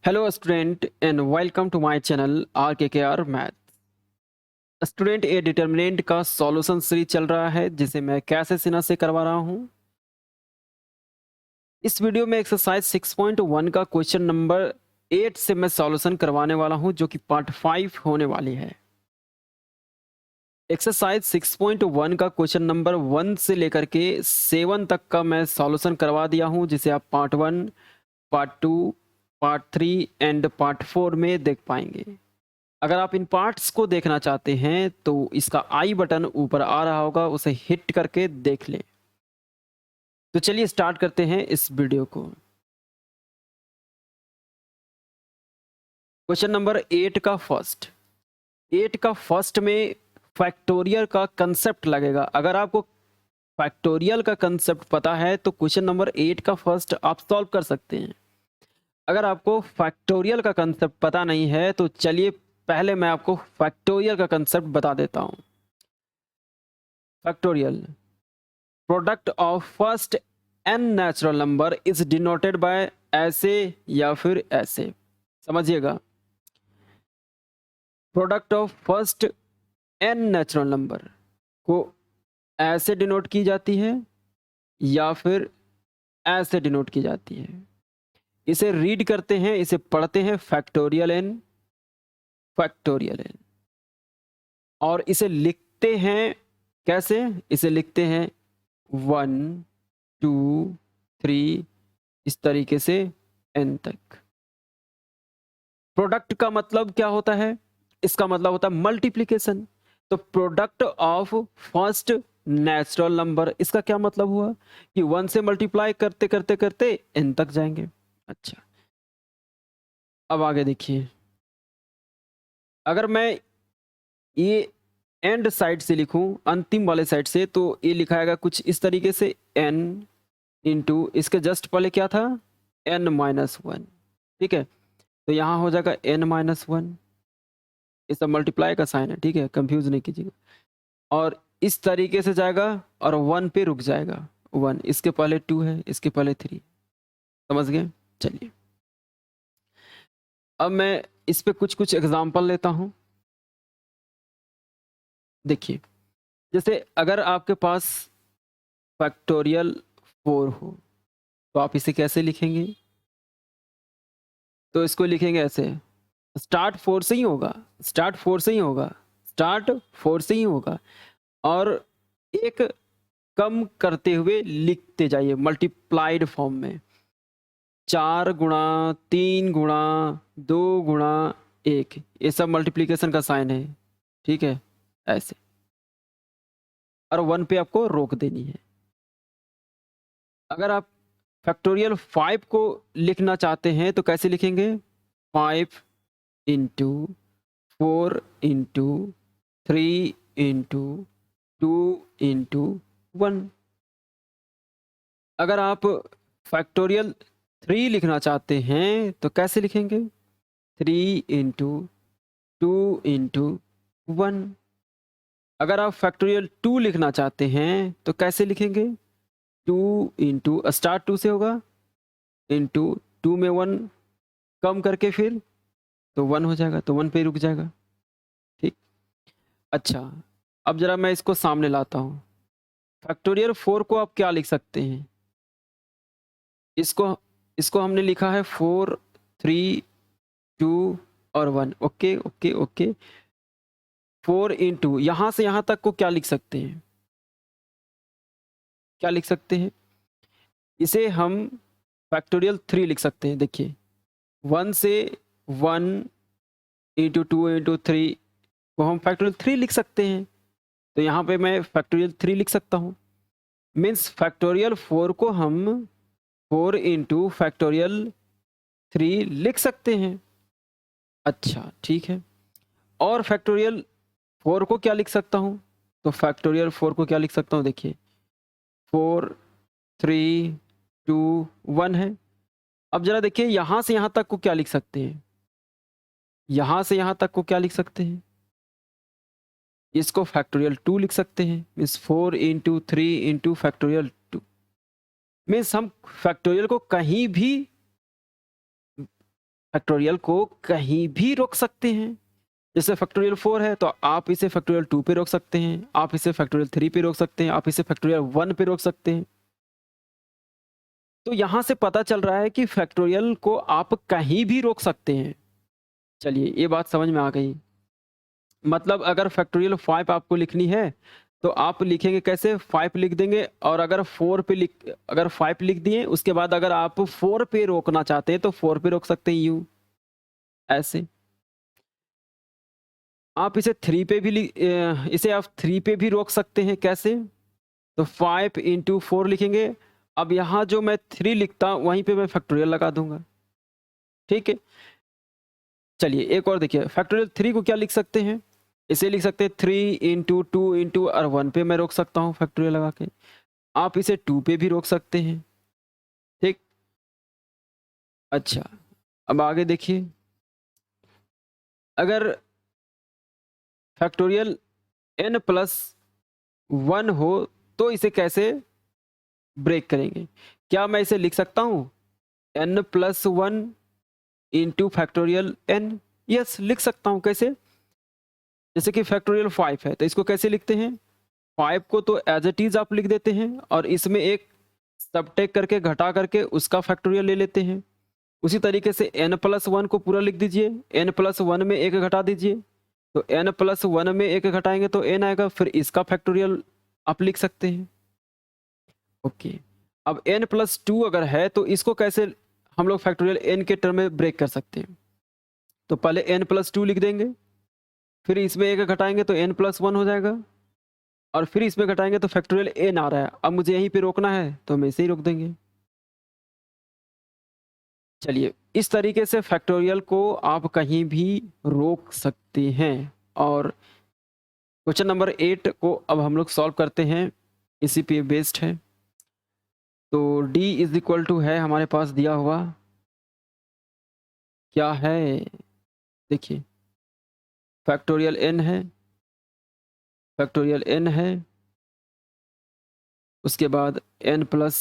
Hello student and welcome to my channel RKKR math. Student a determinant का solution series चल रहा है जिसे मैं कैसे सिन्हा से करवा रहा हूं। इस वीडियो में एक्सरसाइज 6.1 का क्वेश्चन नंबर 8 से मैं सॉल्यूशन करवाने वाला हूं जो कि पार्ट 5 होने वाली है। एक्सरसाइज 6.1 का क्वेश्चन नंबर 1 से लेकर के 7 तक का मैं सॉल्यूशन करवा दिया हूं जिसे आप part 1, part 2, part 3 and part 4 में देख पाएंगे। अगर आप इन पार्ट्स को देखना चाहते हैं तो इसका आई बटन ऊपर आ रहा होगा, उसे हिट करके देख लें। तो चलिए स्टार्ट करते हैं इस वीडियो को। क्वेश्चन नंबर 8 का फर्स्ट में फैक्टोरियल का कंसेप्ट लगेगा। अगर आपको फैक्टोरियल का कंसेप्ट पता है तो क्वेश्चन नंबर 8 का फर्स्ट आप सॉल्व कर सकते हैं। अगर आपको फैक्टोरियल का कंसेप्ट पता नहीं है तो चलिए पहले मैं आपको फैक्टोरियल का कंसेप्ट बता देता हूं। Factorial product of first n natural number is denoted by ऐसे या फिर ऐसे। समझिएगा, product of first n natural number को ऐसे डिनोट की जाती है या फिर ऐसे डिनोट की जाती है। इसे रीड करते हैं, इसे पढ़ते हैं फैक्टोरियल n, फैक्टोरियल n, और इसे लिखते हैं कैसे? इसे लिखते हैं 1 2 3 इस तरीके से n तक। प्रोडक्ट का मतलब क्या होता है? इसका मतलब होता है मल्टीप्लिकेशन। तो product of first natural number, इसका क्या मतलब हुआ कि 1 से मल्टीप्लाई करते करते करते n तक जाएंगे। अच्छा, अब आगे देखिए, अगर मैं ये एंड साइड से लिखूं, अंतिम वाले साइड से, तो ये लिखाएगा कुछ इस तरीके से n इंटू इसके जस्ट पहले क्या था n-1। ठीक है, तो यहाँ हो जाएगा n-1। ये सब मल्टीप्लाई का साइन है, ठीक है, कंफ्यूज नहीं कीजिएगा। और इस तरीके से जाएगा और 1 पे रुक जाएगा। 1 इसके पहले 2 है, इसके पहले 3। समझ गए? चलिए अब मैं इस पे कुछ कुछ एग्जांपल लेता हूं। देखिए, जैसे अगर आपके पास फैक्टोरियल 4 हो तो आप इसे कैसे लिखेंगे? तो इसको लिखेंगे ऐसे, स्टार्ट 4 से ही होगा, स्टार्ट 4 से ही होगा, स्टार्ट 4 से ही होगा, और एक कम करते हुए लिखते जाइए मल्टीप्लाइड फॉर्म में। 4 गुणा 3 गुणा 2 गुणा 1, ये सब मल्टीप्लिकेशन का साइन है, ठीक है, ऐसे। और 1 पे आपको रोक देनी है। अगर आप फैक्टोरियल 5 को लिखना चाहते हैं तो कैसे लिखेंगे? 5 इंटू 4 इंटू 3 इंटू 2 इंटू 1। अगर आप फैक्टोरियल 3 लिखना चाहते हैं तो कैसे लिखेंगे? 3 इंटू 2 इंटू 1। अगर आप फैक्टोरियल 2 लिखना चाहते हैं तो कैसे लिखेंगे? 2 इंटू स्टार्ट 2 से होगा, इंटू 2 में 1 कम करके फिर तो 1 हो जाएगा, तो 1 पे रुक जाएगा। ठीक, अच्छा, अब जरा मैं इसको सामने लाता हूँ। फैक्टोरियल 4 को आप क्या लिख सकते हैं? इसको इसको हमने लिखा है 4 3 2 और 1। ओके ओके ओके, 4 इंटू यहाँ से यहाँ तक को क्या लिख सकते हैं? क्या लिख सकते हैं? इसे हम फैक्टोरियल 3 लिख सकते हैं। देखिए, 1 से 1 इंटू 2 इंटू 3 को हम फैक्टोरियल 3 लिख सकते हैं। तो यहाँ पे मैं फैक्टोरियल 3 लिख सकता हूँ। मीन्स फैक्टोरियल 4 को हम 4 इंटू फैक्टोरियल 3 लिख सकते हैं। अच्छा, ठीक है। और फैक्टोरियल 4 को क्या लिख सकता हूँ? तो फैक्टोरियल 4 को क्या लिख सकता हूँ? देखिए, 4 3 2 1 है। अब जरा देखिए, यहाँ से यहाँ तक को क्या लिख सकते हैं? यहाँ से यहाँ तक को क्या लिख सकते हैं? इसको फैक्टोरियल 2 लिख सकते हैं। Means 4 into 3 into factorial 2। Means हम फैक्टोरियल को कहीं भी फैक्टोरियल को कहीं भी रोक सकते हैं। जैसे फैक्टोरियल 4 है तो आप इसे फैक्टोरियल 2 पे रोक सकते हैं, आप इसे फैक्टोरियल 3 पे रोक सकते हैं, आप इसे फैक्टोरियल 1 पे रोक सकते हैं। तो यहाँ से पता चल रहा है कि फैक्टोरियल को आप कहीं भी रोक सकते हैं। चलिए ये बात समझ में आ गई। मतलब अगर फैक्टोरियल 5 आपको लिखनी है तो आप लिखेंगे कैसे, 5 लिख देंगे, और अगर 5 लिख दिए उसके बाद अगर आप 4 पे रोकना चाहते हैं तो 4 पे रोक सकते हैं, यूं ऐसे। आप इसे 3 पे भी इसे आप 3 पे भी रोक सकते हैं, कैसे, तो 5 इंटू 4 लिखेंगे। अब यहाँ जो मैं 3 लिखता हूँ वहीं पे मैं फैक्टोरियल लगा दूंगा, ठीक है। चलिए एक और देखिए, फैक्टोरियल 3 को क्या लिख सकते हैं, इसे लिख सकते हैं 3 इंटू 2 इंटू और 1 पे मैं रोक सकता हूँ फैक्टोरियल लगा के। आप इसे 2 पे भी रोक सकते हैं, ठीक। अच्छा, अब आगे देखिए, अगर फैक्टोरियल n प्लस 1 हो तो इसे कैसे ब्रेक करेंगे। क्या मैं इसे लिख सकता हूँ n plus 1 into factorial n, yes लिख सकता हूँ। कैसे, जैसे कि फैक्टोरियल 5 है तो इसको कैसे लिखते हैं, 5 को तो एज इट इज आप लिख देते हैं और इसमें एक सबट्रैक्ट करके घटा करके उसका फैक्टोरियल ले लेते हैं। उसी तरीके से n प्लस 1 को पूरा लिख दीजिए, n प्लस 1 में एक घटा दीजिए, तो n प्लस 1 में एक घटाएंगे तो n आएगा, फिर इसका फैक्टोरियल आप लिख सकते हैं। ओके, अब n प्लस 2 अगर है तो इसको कैसे हम लोग फैक्टोरियल n के टर्म में ब्रेक कर सकते हैं। तो पहले n प्लस 2 लिख देंगे, फिर इसमें एक घटाएंगे तो n प्लस 1 हो जाएगा, और फिर इसमें घटाएंगे तो फैक्टोरियल n आ रहा है। अब मुझे यहीं पे रोकना है तो हम इसे ही रोक देंगे। चलिए, इस तरीके से फैक्टोरियल को आप कहीं भी रोक सकते हैं। और क्वेश्चन नंबर 8 को अब हम लोग सॉल्व करते हैं, इसी पे बेस्ड है। तो d इज इक्वल टू है हमारे पास दिया हुआ, क्या है देखिए, फैक्टोरियल n है, फैक्टोरियल n है, उसके बाद n प्लस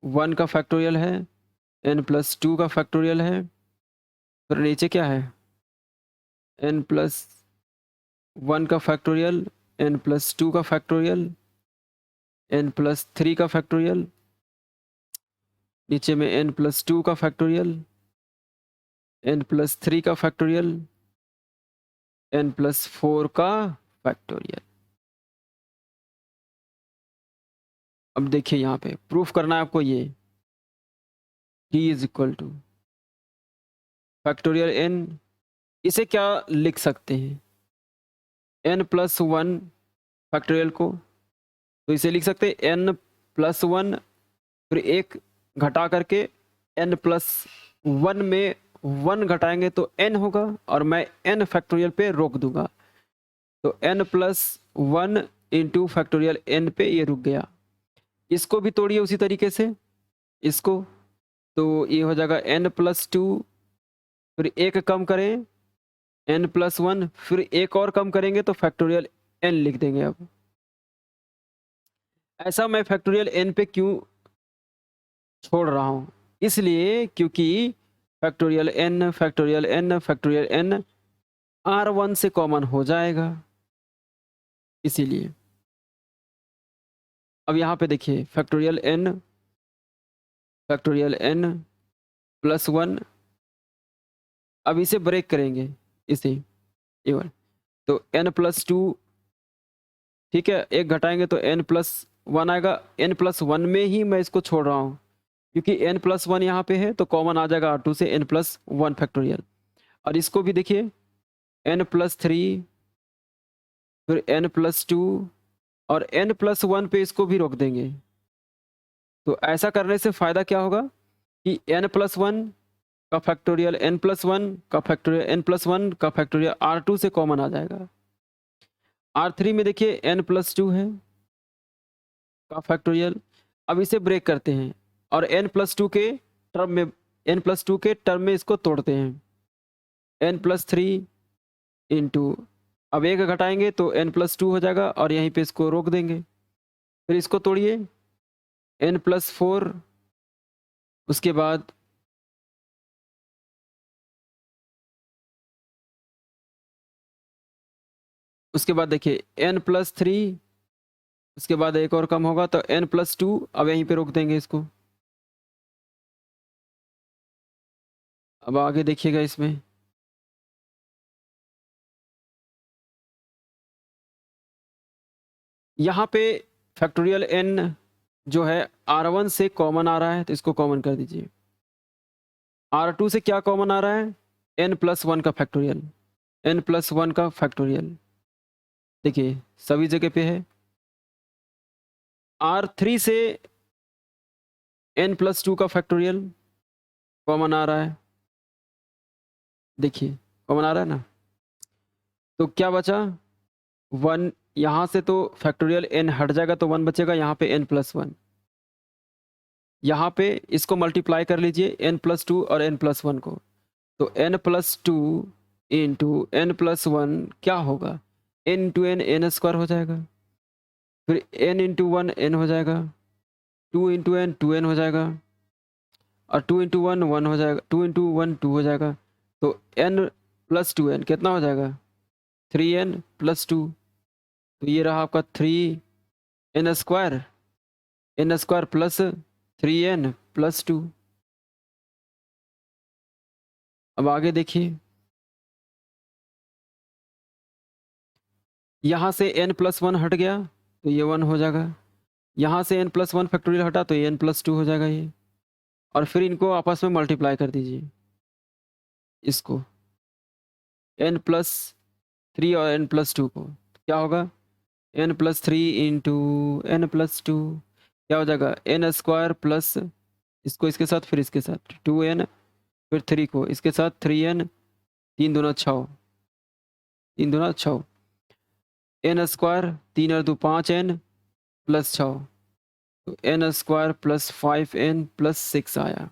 1 का फैक्टोरियल है, n प्लस 2 का फैक्टोरियल है, फिर नीचे क्या है, n प्लस 1 का फैक्टोरियल, n प्लस 2 का फैक्टोरियल, n प्लस 3 का फैक्टोरियल, नीचे में n प्लस 2 का फैक्टोरियल, n प्लस 3 का फैक्टोरियल, n प्लस 4 का फैक्टोरियल। अब देखिए यहाँ पे प्रूफ करना है आपको, ये d is equal two factorial n, इसे क्या लिख सकते हैं, n प्लस 1 फैक्टोरियल को, तो इसे लिख सकते हैं n प्लस 1, फिर एक घटा करके n प्लस 1 में 1 घटाएंगे तो n होगा, और मैं n फैक्टोरियल पे रोक दूंगा, तो n plus 1 into factorial n पे ये रुक गया। इसको भी तोड़िए उसी तरीके से, इसको, तो ये हो जाएगा n प्लस 2, फिर एक कम करें n प्लस 1, फिर एक और कम करेंगे तो फैक्टोरियल n लिख देंगे। अब ऐसा मैं फैक्टोरियल n पे क्यों छोड़ रहा हूं, इसलिए क्योंकि factorial n factorial n factorial n R1 से कॉमन हो जाएगा, इसीलिए। अब यहाँ पे देखिए फैक्टोरियल n प्लस 1, अब इसे ब्रेक करेंगे, इसे इवन, तो n प्लस 2, ठीक है, एक घटाएंगे तो n प्लस 1 आएगा, n प्लस 1 में ही मैं इसको छोड़ रहा हूँ क्योंकि n प्लस 1 यहाँ पे है तो कॉमन आ जाएगा R2 से n प्लस 1 फैक्टोरियल। और इसको भी देखिए n प्लस 3, फिर n प्लस 2, और n प्लस 1 पे इसको भी रोक देंगे। तो ऐसा करने से फायदा क्या होगा कि n प्लस 1 का फैक्टोरियल n प्लस 1 का फैक्टोरियल n प्लस 1 का फैक्टोरियल R2 से कॉमन आ जाएगा। R3 में देखिए n प्लस 2 है का फैक्टोरियल, अब इसे ब्रेक करते हैं और n प्लस 2 के टर्म में, n प्लस 2 के टर्म में इसको तोड़ते हैं, n प्लस 3 इंटू, अब एक घटाएंगे तो n प्लस 2 हो जाएगा और यहीं पे इसको रोक देंगे, फिर इसको तोड़िए n प्लस 4, उसके बाद उसके बाद देखिए n+3, उसके बाद एक और कम होगा तो n+2। अब यहीं पे रोक देंगे इसको। अब आगे देखिएगा इसमें यहाँ पे फैक्टोरियल n जो है R1 से कॉमन आ रहा है, तो इसको कॉमन कर दीजिए। R2 से क्या कॉमन आ रहा है? n+1 का फैक्टोरियल, n+1 का फैक्टोरियल देखिए सभी जगह पे है। R3 से n+2 का फैक्टोरियल कॉमन आ रहा है, देखिए कॉमन आ रहा है ना। तो क्या बचा? 1। यहाँ से तो फैक्टोरियल n हट जाएगा तो 1 बचेगा, यहाँ पे n+1। यहाँ पे इसको मल्टीप्लाई कर लीजिए n+2 और n+1 को, तो n+2 इंटू n+1 क्या होगा? n इंटू n n² हो जाएगा, फिर n इंटू 1 n हो जाएगा, 2 इंटू n 2n हो जाएगा, और 2 इंटू 1 1 हो जाएगा, 2 इंटू 1 2 हो जाएगा। तो n+2n कितना हो जाएगा? 3n+2। तो ये रहा आपका 3n² n² प्लस 3n+2। अब आगे देखिए, यहाँ से n+1 हट गया तो ये 1 हो जाएगा, यहाँ से n+1 फैक्टोरियल हटा तो ये n+2 हो जाएगा ये, और फिर इनको आपस में मल्टीप्लाई कर दीजिए इसको n+3 और n+2 को, तो क्या होगा? n+3 इंटू n+2 क्या हो जाएगा? n² प्लस इसको इसके साथ फिर इसके साथ 2n, फिर 3 को इसके साथ 3n, 3 दूना 6, 3 दूना 6, n², 3 और 2 5n प्लस 6, तो n² प्लस 5n प्लस 6 आया।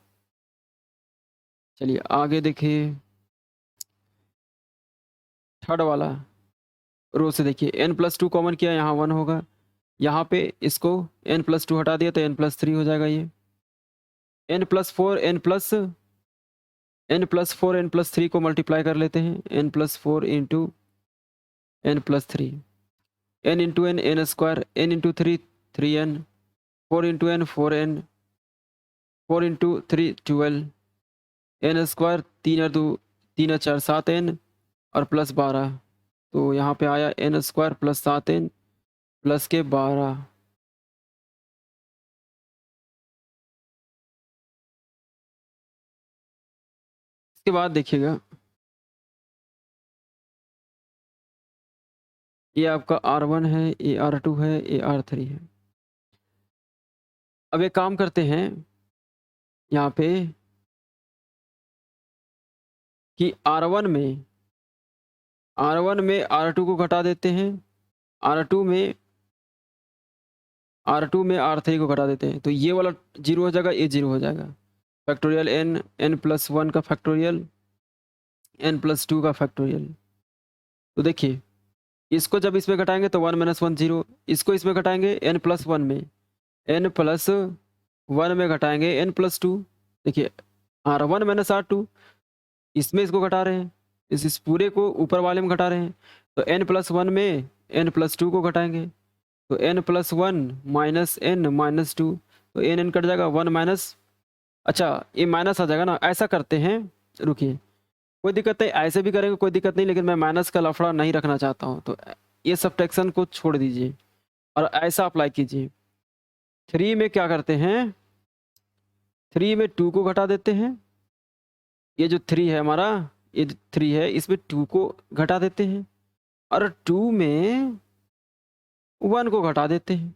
चलिए आगे देखिए, थर्ड वाला रो से देखिए n+2 कॉमन किया, यहाँ 1 होगा, यहाँ पे इसको n+2 हटा दिया तो n+3 हो जाएगा ये, n+4 n+3 को मल्टीप्लाई कर लेते हैं, n+4 into n+3, n into n n², n into 3 3n, 4 into n 4n, 4 into 3 12, n², 3 और 2 3 और 4 7n और प्लस 12, तो यहाँ पे आया n² प्लस 7n प्लस के 12। इसके बाद देखिएगा ये आपका R1 है, ये R2 है, ये R3 है। अब एक काम करते हैं यहाँ पे कि R1 में R2 को घटा देते हैं, R2 में R3 को घटा देते हैं, तो ये वाला 0 हो जाएगा, ये 0 हो जाएगा। फैक्टोरियल n+1 का फैक्टोरियल n+2 का फैक्टोरियल। तो देखिए इसको जब इसमें घटाएंगे तो 1 - 1 0, इसको इसमें घटाएंगे n+1 में, n+1 में घटाएंगे n+2। देखिए R1 - R2, इसमें इसको घटा रहे हैं, इस पूरे को ऊपर वाले में घटा रहे हैं, तो n+1 में n+2 को घटाएंगे, तो n+1 माइनस n माइनस 2, तो n कट जाएगा, 1 माइनस, अच्छा ये माइनस आ जाएगा ना। ऐसा करते हैं, रुकिए कोई दिक्कत नहीं, ऐसे भी करेंगे कोई दिक्कत नहीं, लेकिन मैं माइनस का लफड़ा नहीं रखना चाहता हूँ, तो ये सब्ट्रैक्शन को छोड़ दीजिए और ऐसा अप्लाई कीजिए। 3 में क्या करते हैं, 3 में 2 को घटा देते हैं, ये जो 3 है हमारा, ये 3 है, इसमें 2 को घटा देते हैं, और 2 में 1 को घटा देते हैं,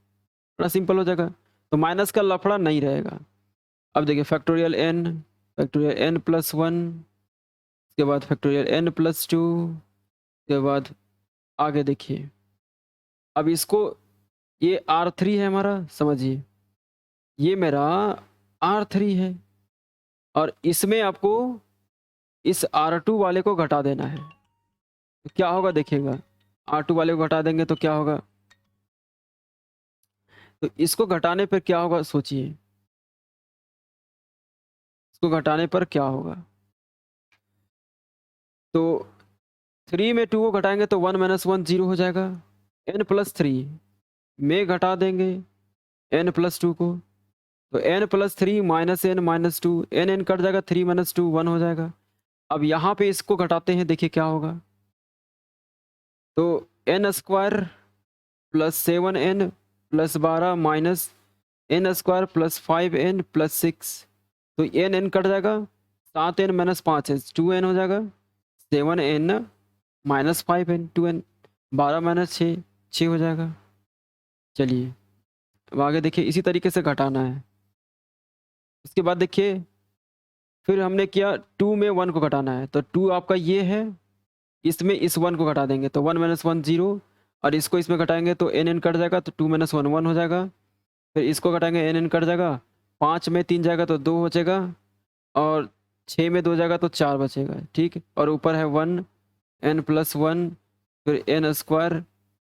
बड़ा सिंपल हो जाएगा, तो माइनस का लफड़ा नहीं रहेगा। अब देखिए फैक्टोरियल n+1, उसके बाद फैक्टोरियल n+2, उसके बाद आगे देखिए, अब इसको, ये R3 है हमारा, समझिए ये मेरा R3 है, और इसमें आपको इस R2 वाले को घटा देना है, तो क्या होगा देखिएगा, R2 वाले को घटा देंगे तो क्या होगा, तो इसको घटाने पर क्या होगा सोचिए, इसको घटाने पर क्या होगा, तो 3 में 2 को घटाएंगे तो 1 माइनस 1 0 हो जाएगा। n+3 में घटा देंगे n+2 को, तो n+3 minus n minus 2, n cut जाएगा, 3 माइनस 2 1 हो जाएगा। अब यहाँ पे इसको घटाते हैं, देखिए क्या होगा। तो n² plus 7n plus 12 minus n² plus 5n plus 6, तो n कट जाएगा, 7n माइनस 5 है 2n हो जाएगा, 7n minus 5n 2n, 12 minus 6 6 हो जाएगा। चलिए अब आगे देखिए, इसी तरीके से घटाना है। इसके बाद देखिए फिर हमने किया 2 में 1 को घटाना है, तो 2 आपका ये है, इसमें इस 1 को घटा देंगे तो 1 माइनस 1 0, और इसको इसमें घटाएंगे तो n कट जाएगा, तो 2 माइनस 1 1 हो जाएगा। फिर इसको घटाएंगे n कट जाएगा, 5 में 3 जाएगा तो 2 बचेगा, और 6 में 2 जाएगा तो 4 बचेगा, ठीक। और ऊपर है 1 n+1 फिर n²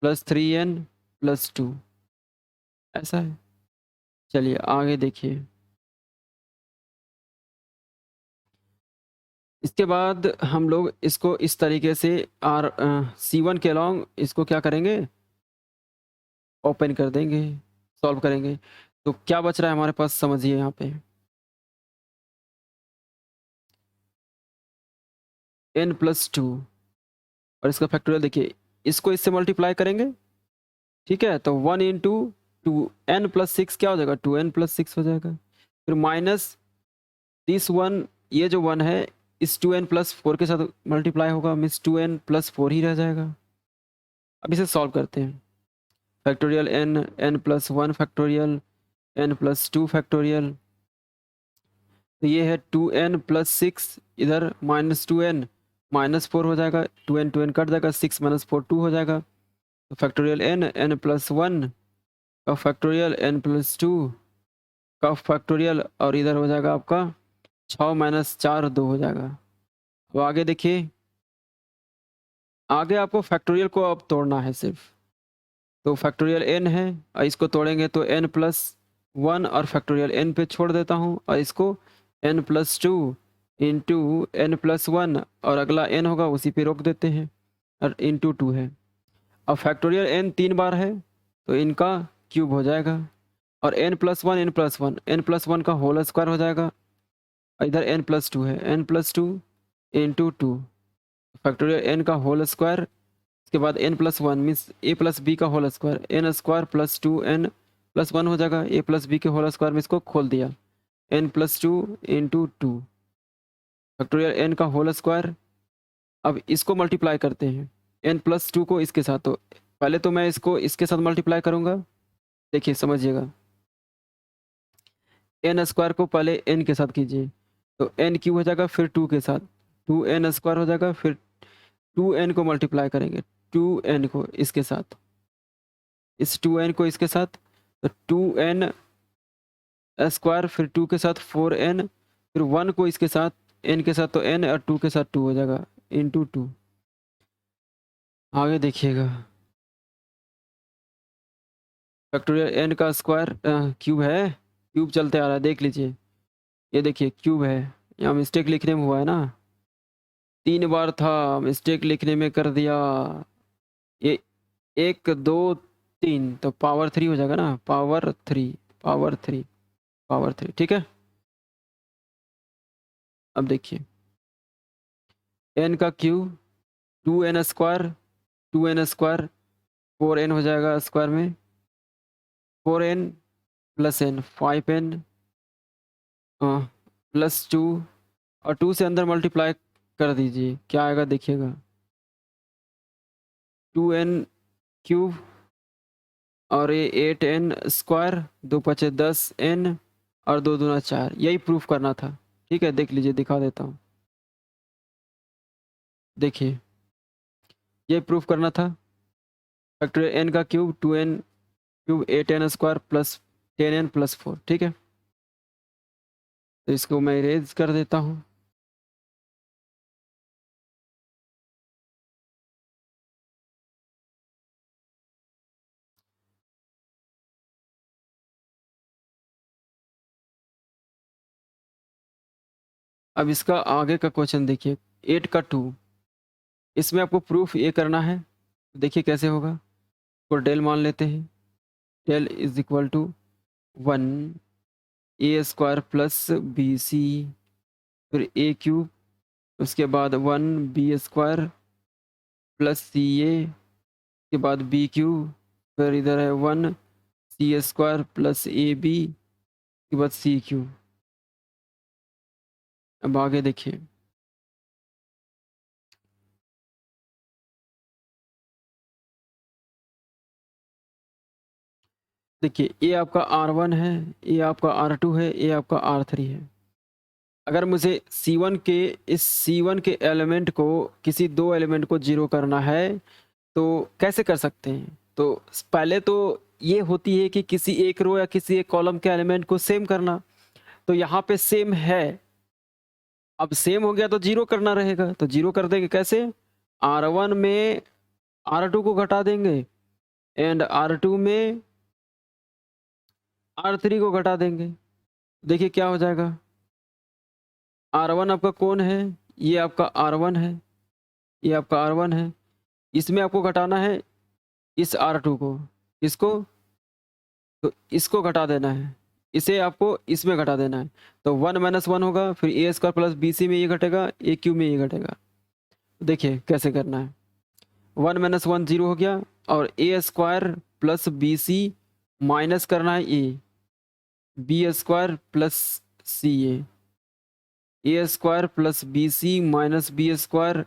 प्लस 3n प्लस 2, ऐसा है। चलिए आगे देखिए। इसके बाद हम लोग इसको इस तरीके से C1 के अलॉन्ग इसको क्या करेंगे, ओपन कर देंगे, सॉल्व करेंगे। तो क्या बच रहा है हमारे पास, समझिए यहाँ पे n+2 और इसका फैक्टोरियल देखिए, इसको इससे मल्टीप्लाई करेंगे, ठीक है। तो 1 इंटू 2n+6 क्या हो जाएगा, 2n+6 हो जाएगा। फिर माइनस दिस 1, ये जो 1 है इस 2n+4 के साथ मल्टीप्लाई होगा, मीन्स 2n+4 ही रह जाएगा। अब इसे सॉल्व करते हैं। Factorial n+1 factorial n+2 factorial, तो ये है 2n+6, इधर माइनस 2n -4 हो जाएगा, 2n कट जाएगा, 6 - 4 2 हो जाएगा। तो फैक्टोरियल n+1 का फैक्टोरियल n+2 का फैक्टोरियल, और इधर हो जाएगा आपका 6 - 4 2 हो जाएगा। अब आगे देखिए, आगे आपको फैक्टोरियल को अब तोड़ना है सिर्फ। तो फैक्टोरियल n है और इसको तोड़ेंगे तो n+1 और फैक्टोरियल n पे छोड़ देता हूँ, और इसको n+2 इंटू n+1 और अगला n होगा उसी पे रोक देते हैं, और इंटू 2 है। अब फैक्टोरियल n 3 बार है तो इनका क्यूब हो जाएगा, और n+1 का होल स्क्वायर हो जाएगा, और इधर n+2 है, n+2 इंटू 2 फैक्टोरियल n का होल स्क्वायर, इसके बाद n+1 means a plus b का whole square, n² plus 2n+1 हो जाएगा, a प्लस बी के होल स्क्वायर में इसको खोल दिया, n+2 इंटू 2 फैक्टोरियल n का होल स्क्वायर। अब इसको मल्टीप्लाई करते हैं n+2 को इसके साथ, तो पहले तो मैं इसको इसके साथ मल्टीप्लाई करूंगा, देखिए समझिएगा। n² को पहले n के साथ कीजिए, तो n क्यूब हो जाएगा, फिर 2 के साथ 2n² हो जाएगा, फिर 2n को मल्टीप्लाई करेंगे, 2n को इसके साथ, इस 2n को इसके साथ, तो 2n स्क्वायर, फिर 2 के साथ 4n, फिर 1 को इसके साथ n के साथ, तो n और 2 के साथ 2 हो जाएगा, इंटू 2। आगे देखिएगा, फैक्टोरियल n का स्क्वायर क्यूब है, क्यूब चलते आ रहा है, देख लीजिए, ये देखिए क्यूब है, यहाँ मिस्टेक लिखने में हुआ है ना, 3 बार था मिस्टेक लिखने में कर दिया, ये 1 2 3 तो पावर 3 हो जाएगा ना, पावर 3 पावर 3 पावर 3, ठीक है। अब देखिए n का क्यूब 2n² 2n² 4n हो जाएगा स्क्वायर में, 4n plus n 5n plus 2, और 2 से अंदर मल्टीप्लाई कर दीजिए, क्या आएगा देखिएगा, 2n क्यूब और ये 8n², 2 पचे 10n और 2 दूना 4, यही प्रूफ करना था, ठीक है। देख लीजिए, दिखा देता हूँ, देखिए ये प्रूफ करना था। फैक्टोरियल n का cube 2n cube 8n² plus 10n plus 4, ठीक है। तो इसको मैं इरेज कर देता हूँ। अब इसका आगे का क्वेश्चन देखिए, 8 का 2, इसमें आपको प्रूफ ये करना है, देखिए कैसे होगा। तो डेल मान लेते हैं, del is equal to 1 a² plus bc, फिर a क्यूब, उसके बाद 1 b² प्लस ca, के बाद बी क्यूब, फिर इधर है 1 c² प्लस ab, के बाद सी क्यूब। अब आगे देखिए, देखिए ये आपका R1 है, ये आपका R2 है, ये आपका R3 है। अगर मुझे C1 के इस C1 के एलिमेंट को, किसी दो एलिमेंट को जीरो करना है तो कैसे कर सकते हैं? तो पहले तो ये होती है कि किसी एक रो या किसी एक कॉलम के एलिमेंट को सेम करना। तो यहाँ पे सेम है, अब सेम हो गया तो जीरो करना रहेगा, तो जीरो कर देंगे कैसे? R1 में R2 को घटा देंगे एंड R2 में R3 को घटा देंगे। देखिए क्या हो जाएगा। R1 आपका कौन है? ये आपका R1 है, ये आपका R1 है। इसमें आपको घटाना है इस R2 को, इसको, तो इसको घटा देना है, इसे आपको इसमें घटा देना है। तो 1 - 1 होगा, फिर a² प्लस bc में ये घटेगा, a क्यूब में ये घटेगा। देखिए कैसे करना है। 1 - 1 0 हो गया, और a² प्लस bc माइनस करना है a, b² plus ca, a² plus bc minus b²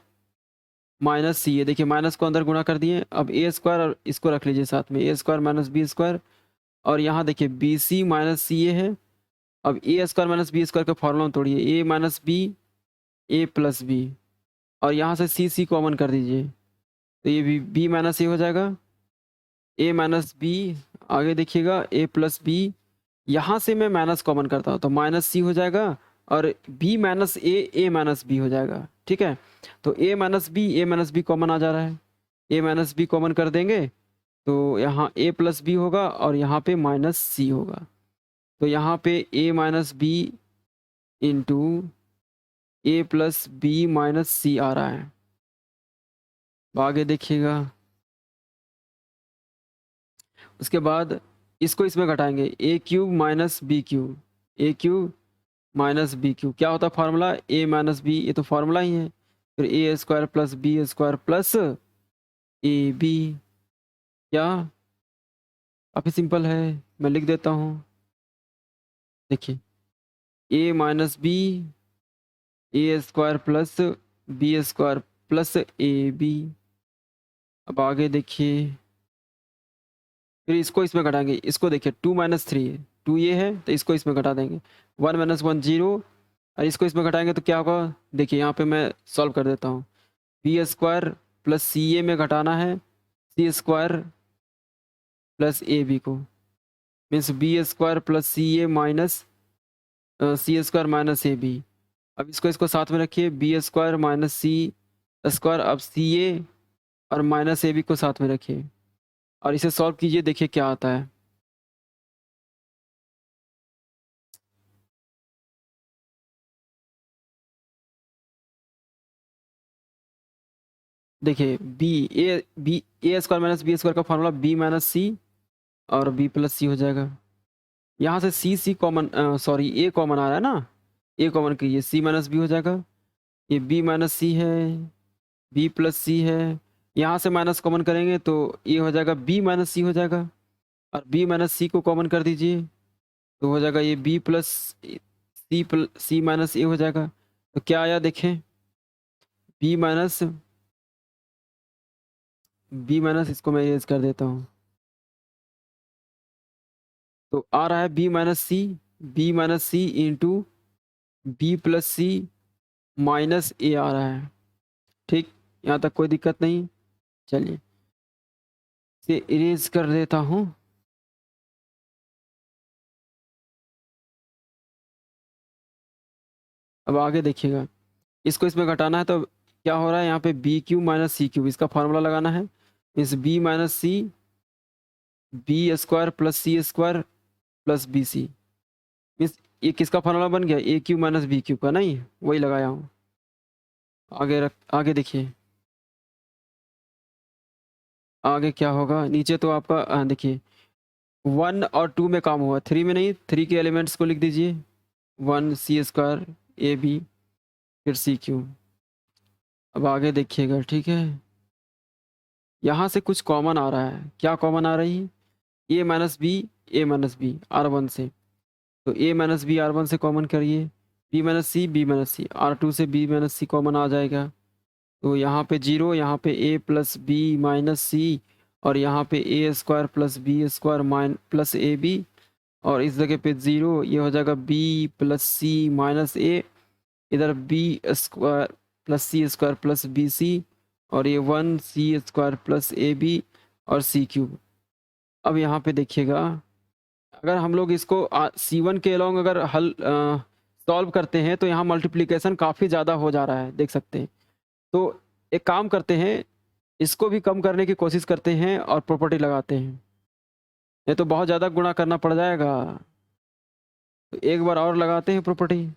minus ca। देखिए माइनस को अंदर गुणा कर दिए, अब a² और इसको रख लीजिए साथ में, a² माइनस b², और यहाँ देखिए bc माइनस ca है। अब a² माइनस b² का फॉर्मूला तोड़िए, a minus b, a plus b, और यहाँ से c कॉमन कर दीजिए, तो ये भी b माइनस a हो जाएगा, a माइनस b। आगे देखिएगा a प्लस b, यहाँ से मैं माइनस कॉमन करता हूँ तो माइनस c हो जाएगा, और b minus a minus b हो जाएगा। ठीक है, तो a माइनस b कॉमन आ जा रहा है, a माइनस b कॉमन कर देंगे तो यहाँ a प्लस b होगा, और यहाँ पे माइनस c होगा। तो यहाँ पे a minus b into a plus b minus c आ रहा है। आगे देखिएगा, उसके बाद इसको इसमें घटाएंगे, a cube minus b cube, a cube minus b cube, क्या होता है फार्मूला? a माइनस b, ये तो फार्मूला ही है। फिर a² plus b² plus ab, क्या काफ़ी सिंपल है, मैं लिख देता हूँ। देखिए a minus b, a² plus b² plus ab। अब आगे देखिए, फिर इसको इसमें घटाएंगे, इसको देखिए 2 - 3 है, 2 ये है तो इसको इसमें घटा देंगे, 1 - 1 0, और इसको इसमें घटाएंगे तो क्या होगा? देखिए यहाँ पे मैं सॉल्व कर देता हूँ। b² प्लस ca में घटाना है c² प्लस ab को, means b² plus ca minus c² minus ab। अब इसको साथ में रखिए, b² माइनस c², अब ca और माइनस ab को साथ में रखिए, और इसे सॉल्व कीजिए, देखिए क्या आता है। देखिए a² माइनस b² का फॉर्मूला b माइनस c और b प्लस c हो जाएगा। यहाँ से c common, sorry a common आ रहा है ना, a कॉमन कीजिए, c माइनस b हो जाएगा। ये b माइनस c है, b प्लस c है, यहाँ से माइनस कॉमन करेंगे तो ये हो जाएगा b माइनस c हो जाएगा, और b माइनस c को कॉमन कर दीजिए तो हो जाएगा ये b plus c minus a हो जाएगा। तो क्या आया देखें, b माइनस इसको मैं इरेज कर देता हूँ, तो आ रहा है b minus c into B plus c minus ए आ रहा है। ठीक, यहाँ तक कोई दिक्कत नहीं। चलिए इसे इरेज कर देता हूँ। अब आगे देखिएगा, इसको इसमें घटाना है तो क्या हो रहा है, यहाँ पे b cube minus c cube, इसका फार्मूला लगाना है, इस b minus c b² plus c² plus b c, means ये किसका फार्मूला बन गया, a cube minus b cube का, नहीं वही लगाया हूँ। आगे देखिए, आगे क्या होगा, नीचे तो आपका देखिए 1 और 2 में काम हुआ, 3 में नहीं। 3 के एलिमेंट्स को लिख दीजिए, 1 सी स्क्वायर ए बी फिर सी क्यू। अब आगे देखिएगा, ठीक है, यहाँ से कुछ कॉमन आ रहा है। क्या कॉमन आ रही है? A minus b, a minus b R one से। तो a minus b R one से कॉमन करिए, b minus c, b minus c, R two से बी माइनस सी कॉमन आ जाएगा। तो यहाँ पे 0, यहाँ पे a plus b minus c, और यहाँ पे a square plus b square plus a b, और इस जगह पे 0, ये हो जाएगा बी प्लस सी माइनस ए, इधर B square plus c square plus b सी, और ये 1 सी स्क्वायर प्लस ए बी और सी क्यूब। अब यहाँ पे देखिएगा, अगर हम लोग इसको C1 के अलोंग अगर हल सॉल्व करते हैं तो यहाँ मल्टीप्लिकेशन काफ़ी ज़्यादा हो जा रहा है, देख सकते हैं। तो एक काम करते हैं, इसको भी कम करने की कोशिश करते हैं और प्रॉपर्टी लगाते हैं। ये तो बहुत ज़्यादा गुणा करना पड़ जाएगा, तो एक बार और लगाते हैं प्रॉपर्टी।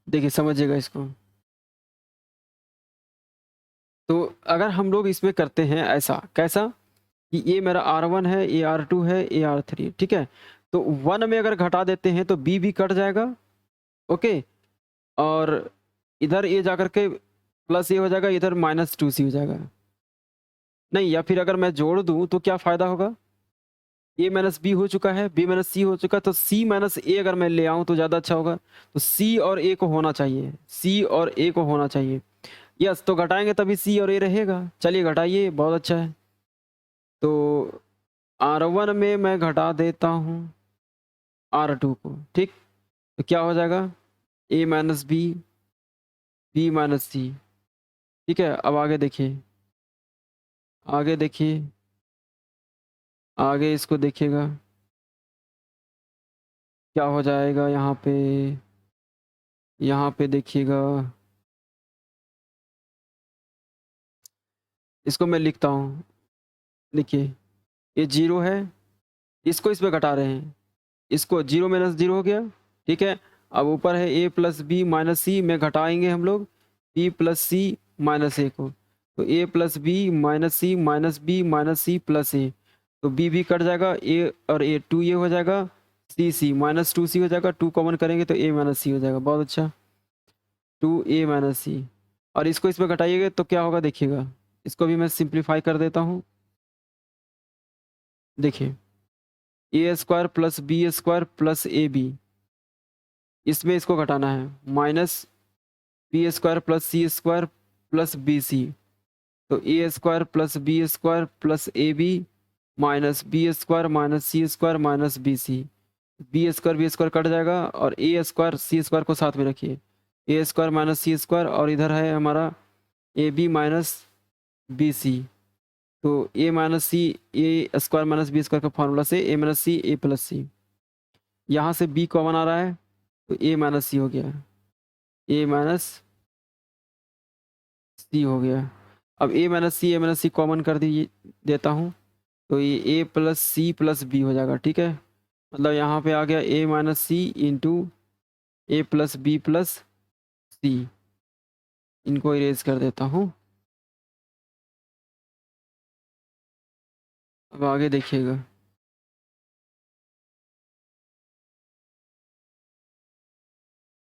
देखिए समझिएगा इसको। तो अगर हम लोग इसमें करते हैं ऐसा, कैसा कि ये मेरा R1 है, ये R2 है, ये R3, ठीक है। तो 1 में अगर घटा देते हैं तो B भी कट जाएगा, ओके, और इधर ये जाकर के प्लस ये हो जाएगा, इधर -2C हो जाएगा। नहीं, या फिर अगर मैं जोड़ दूं तो क्या फ़ायदा होगा, ए माइनस बी हो चुका है, बी माइनस सी हो चुका है, तो सी माइनस ए अगर मैं ले आऊं तो ज़्यादा अच्छा होगा। तो सी और ए को होना चाहिए, सी और ए को होना चाहिए। यस, तो घटाएंगे तभी सी और ए रहेगा। चलिए घटाइए, बहुत अच्छा है। तो R1 में मैं घटा देता हूँ R2 को, ठीक। तो क्या हो जाएगा, ए माइनस बी, बी माइनस सी, ठीक है। अब आगे देखिए, आगे देखिए, आगे इसको देखिएगा क्या हो जाएगा। यहाँ पे देखिएगा, इसको मैं लिखता हूँ। देखिए ये 0 है, इसको इसमें घटा रहे हैं, इसको 0 माइनस 0 हो गया, ठीक है। अब ऊपर है a plus b minus c, में घटाएंगे हम लोग b plus c minus a को। तो a plus b minus c minus b minus c plus a, तो बी भी कट जाएगा, ए और ए 2 ये हो जाएगा, सी सी माइनस 2 सी हो जाएगा, 2 कॉमन करेंगे तो ए माइनस सी हो जाएगा। बहुत अच्छा, 2 ए माइनस सी, और इसको इसमें घटाइएगा तो क्या होगा देखिएगा। इसको भी मैं सिंप्लीफाई कर देता हूँ। देखिए a square plus b square plus a b, इसमें इसको घटाना है, minus b square plus c square plus b c. तो a square plus b square plus a b minus b square minus c square minus b square cut जाएगा, और ए square सी square को साथ में रखिए, a square minus c square, और इधर है हमारा a b minus b c. तो a minus c, a square minus b square का फॉर्मूला से a minus c a plus c, यहाँ से बी कॉमन आ रहा है तो ए माइनस सी हो गया, ए माइनस सी हो गया। अब ए माइनस सी कॉमन कर दी देता हूँ, तो ये ए प्लस सी प्लस बी हो जाएगा, ठीक है। मतलब यहाँ पे आ गया ए minus c into a plus b plus सी। इनको इरेज कर देता हूँ। अब आगे देखिएगा,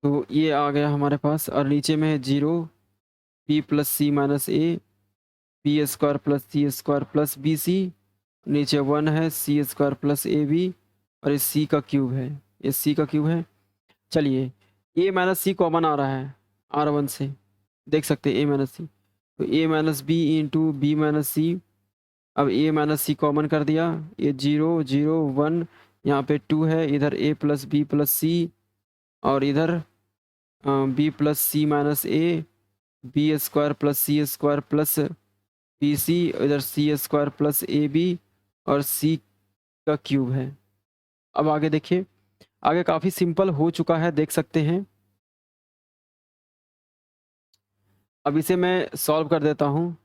तो ये आ गया हमारे पास, और नीचे में है 0 B plus c minus a, B square plus c square plus b सी, नीचे 1 है सी स्क्वायर प्लस ए बी, और ये सी का क्यूब है, ये सी का क्यूब है। चलिए ए माइनस सी कॉमन आ रहा है R1 से, देख सकते हैं ए माइनस सी, तो a minus b into b minus c. अब ए माइनस सी कॉमन कर दिया, ये 0 0 1, यहाँ पे 2 है, इधर ए प्लस बी प्लस सी, और इधर B plus c minus a, B square plus c square plus b सी, इधर सी स्क्वायर प्लस ए बी, और सी का क्यूब है। अब आगे देखिए, आगे काफ़ी सिंपल हो चुका है, देख सकते हैं। अब इसे मैं सॉल्व कर देता हूँ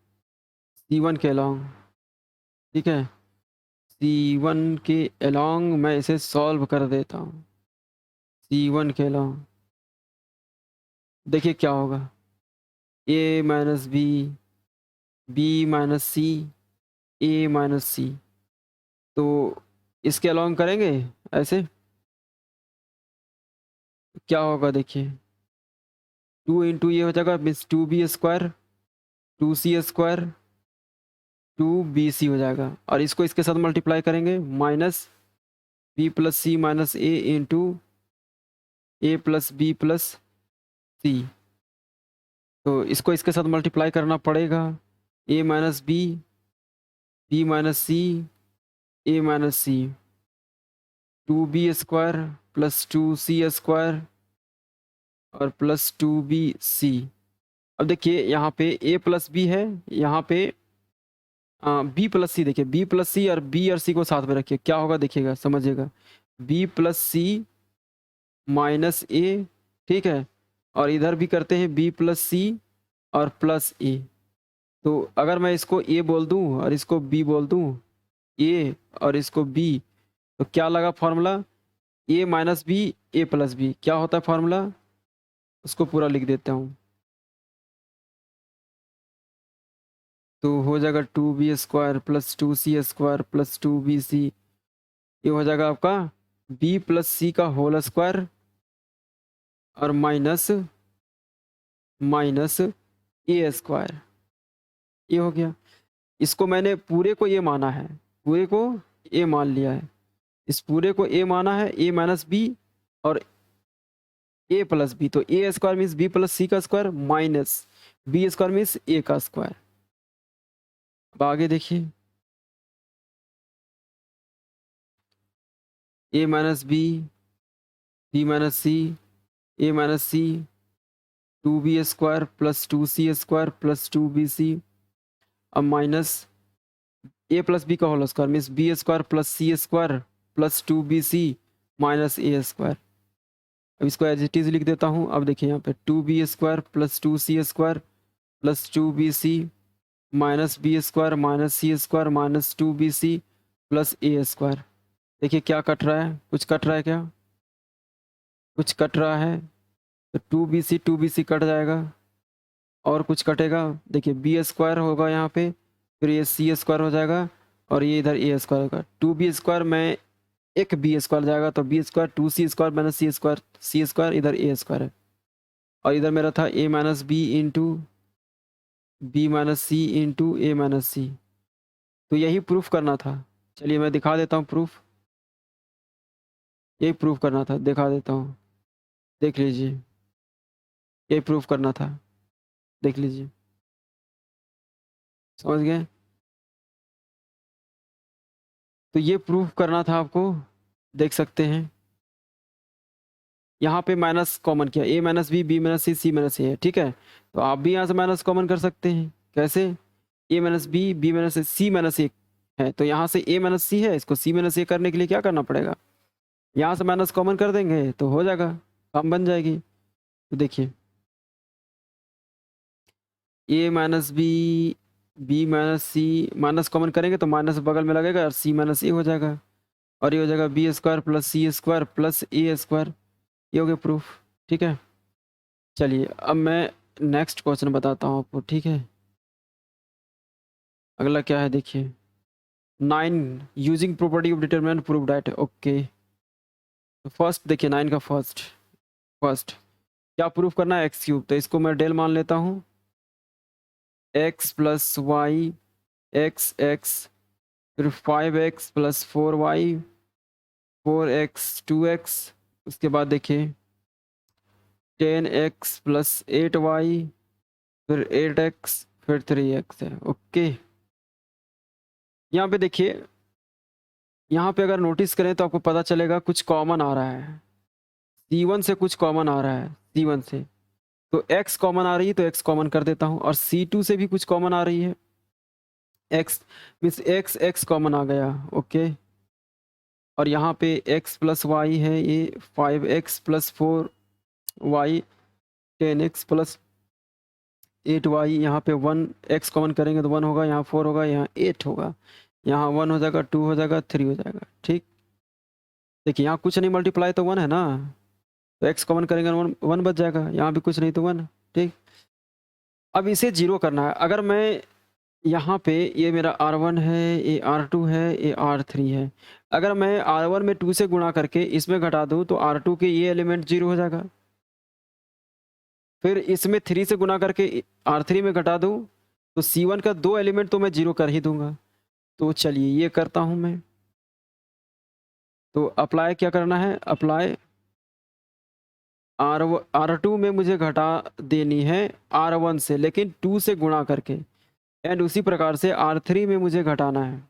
C1 के अलावा, ठीक है। C1 के अलोंग मैं इसे सॉल्व कर देता हूँ। C1 के अलोंग देखिए क्या होगा, a minus b, b minus c, a minus c. तो इसके अलोंग करेंगे ऐसे, क्या होगा देखिए, 2 इंटू ये हो जाएगा मीन्स 2b², 2c², 2bc हो जाएगा। और इसको इसके साथ मल्टीप्लाई करेंगे, minus b plus c minus A into a plus b plus c. तो इसको इसके साथ मल्टीप्लाई करना पड़ेगा, ए minus b, b minus c, a minus c, 2b² plus 2c² और प्लस 2bc। अब देखिए यहाँ पे a प्लस बी है, यहाँ पे बी प्लस सी। देखिए बी प्लस सी और बी और सी को साथ में रखिए, क्या होगा देखिएगा, समझिएगा, बी प्लस सी माइनस ए, ठीक है। और इधर भी करते हैं बी प्लस सी और प्लस ए। तो अगर मैं इसको ए बोल दूं और इसको बी बोल दूं, ए और इसको बी, तो क्या लगा फॉर्मूला, ए माइनस बी, ए प्लस बी। क्या होता है फॉर्मूला, उसको पूरा लिख देता हूँ। तो हो जाएगा 2b² plus 2c² plus 2bc। ये हो जाएगा आपका b प्लस सी का होल स्क्वायर और माइनस a²। ये हो गया। इसको मैंने पूरे को ये माना है, पूरे को ए मान लिया है, इस पूरे को ए माना है, ए माइनस बी और ए प्लस बी। तो a² मीन्स बी प्लस सी का स्क्वायर माइनस b² मीन्स ए का स्क्वायर। अब आगे देखिए, a minus b, b minus c, a minus c, 2b² plus 2c² plus 2bc। अब माइनस ए प्लस बी का whole square means b² plus c² plus 2bc minus a²। अब इसको as it is लिख देता हूँ। अब देखिए यहाँ पे 2b² plus 2c² plus 2bc minus b² minus c² minus 2bc plus a²। देखिए क्या कट रहा है, कुछ कट रहा है क्या, कुछ कट रहा है। तो 2bc कट जाएगा और कुछ कटेगा, देखिए b² होगा यहाँ पे, फिर ये c² हो जाएगा और ये इधर a² होगा। 2b² में एक b² जाएगा तो b², 2c² माइनस c², इधर a² है। और इधर मेरा था a minus b into b minus c into a minus c. तो यही प्रूफ करना था। चलिए मैं दिखा देता हूँ प्रूफ, यही प्रूफ करना था, दिखा देता हूँ, देख लीजिए, यही प्रूफ करना था, देख लीजिए, समझ गए। तो ये प्रूफ करना था आपको, देख सकते हैं यहाँ पे माइनस कॉमन किया, ए माइनस बी, बी माइनस सी, सी माइनस ए है, ठीक है। तो आप भी यहाँ से माइनस कॉमन कर सकते हैं, कैसे, ए minus b, b minus c minus ए है, तो यहाँ से ए माइनस सी है, इसको सी माइनस ए करने के लिए क्या करना पड़ेगा, यहाँ से माइनस कॉमन कर देंगे तो हो जाएगा, काम बन जाएगी। तो देखिए a minus b, b minus c, minus common करेंगे तो माइनस बगल में लगेगा और सी माइनस ए हो जाएगा, और ये हो जाएगा b² plus c² plus a²। ये हो गया प्रूफ, ठीक है। चलिए अब मैं नेक्स्ट क्वेश्चन बताता हूँ आपको, ठीक है। अगला क्या है देखिए, 9 using property of determinant prove that. Okay, तो फर्स्ट देखिए 9 का फर्स्ट क्या प्रूफ करना है, x³। तो इसको मैं डेल मान लेता हूँ, x plus y x x, फिर 5x plus 4y 4x 2x, उसके बाद देखिए 10x प्लस 8y, फिर 8x, फिर 3x है। ओके, यहाँ पे देखिए, यहाँ पे अगर नोटिस करें तो आपको पता चलेगा कुछ कॉमन आ रहा है, C1 से कुछ कॉमन आ रहा है, C1 से। तो x कॉमन आ रही है तो x कॉमन कर देता हूँ, और C2 से भी कुछ कॉमन आ रही है, x मीन्स x कॉमन आ गया। ओके, और यहाँ पे x प्लस वाई है, ये 5x plus 4y 10x plus 8y, यहाँ पे 1x कॉमन करेंगे तो 1 होगा, यहाँ 4 होगा, यहाँ 8 होगा। यहाँ 1 हो जाएगा, 2 हो जाएगा, 3 हो जाएगा। ठीक, देखिए यहाँ कुछ नहीं मल्टीप्लाई तो 1 है ना, तो x कॉमन करेंगे 1 1 बच जाएगा, यहाँ भी कुछ नहीं तो 1। ठीक, अब इसे 0 करना है। अगर मैं यहाँ पे ये मेरा R1 है, ये R2 है, ये R3 है, अगर मैं R1 में 2 से गुणा करके इसमें घटा दूँ तो R2 के ये एलिमेंट 0 हो जाएगा। फिर इसमें 3 से गुणा करके R3 में घटा दूँ तो C1 का 2 एलिमेंट तो मैं 0 कर ही दूंगा। तो चलिए ये करता हूँ मैं। तो अप्लाई क्या करना है, अप्लाई R2 में मुझे घटा देनी है R1 से, लेकिन 2 से गुणा करके, एंड उसी प्रकार से R3 में मुझे घटाना है,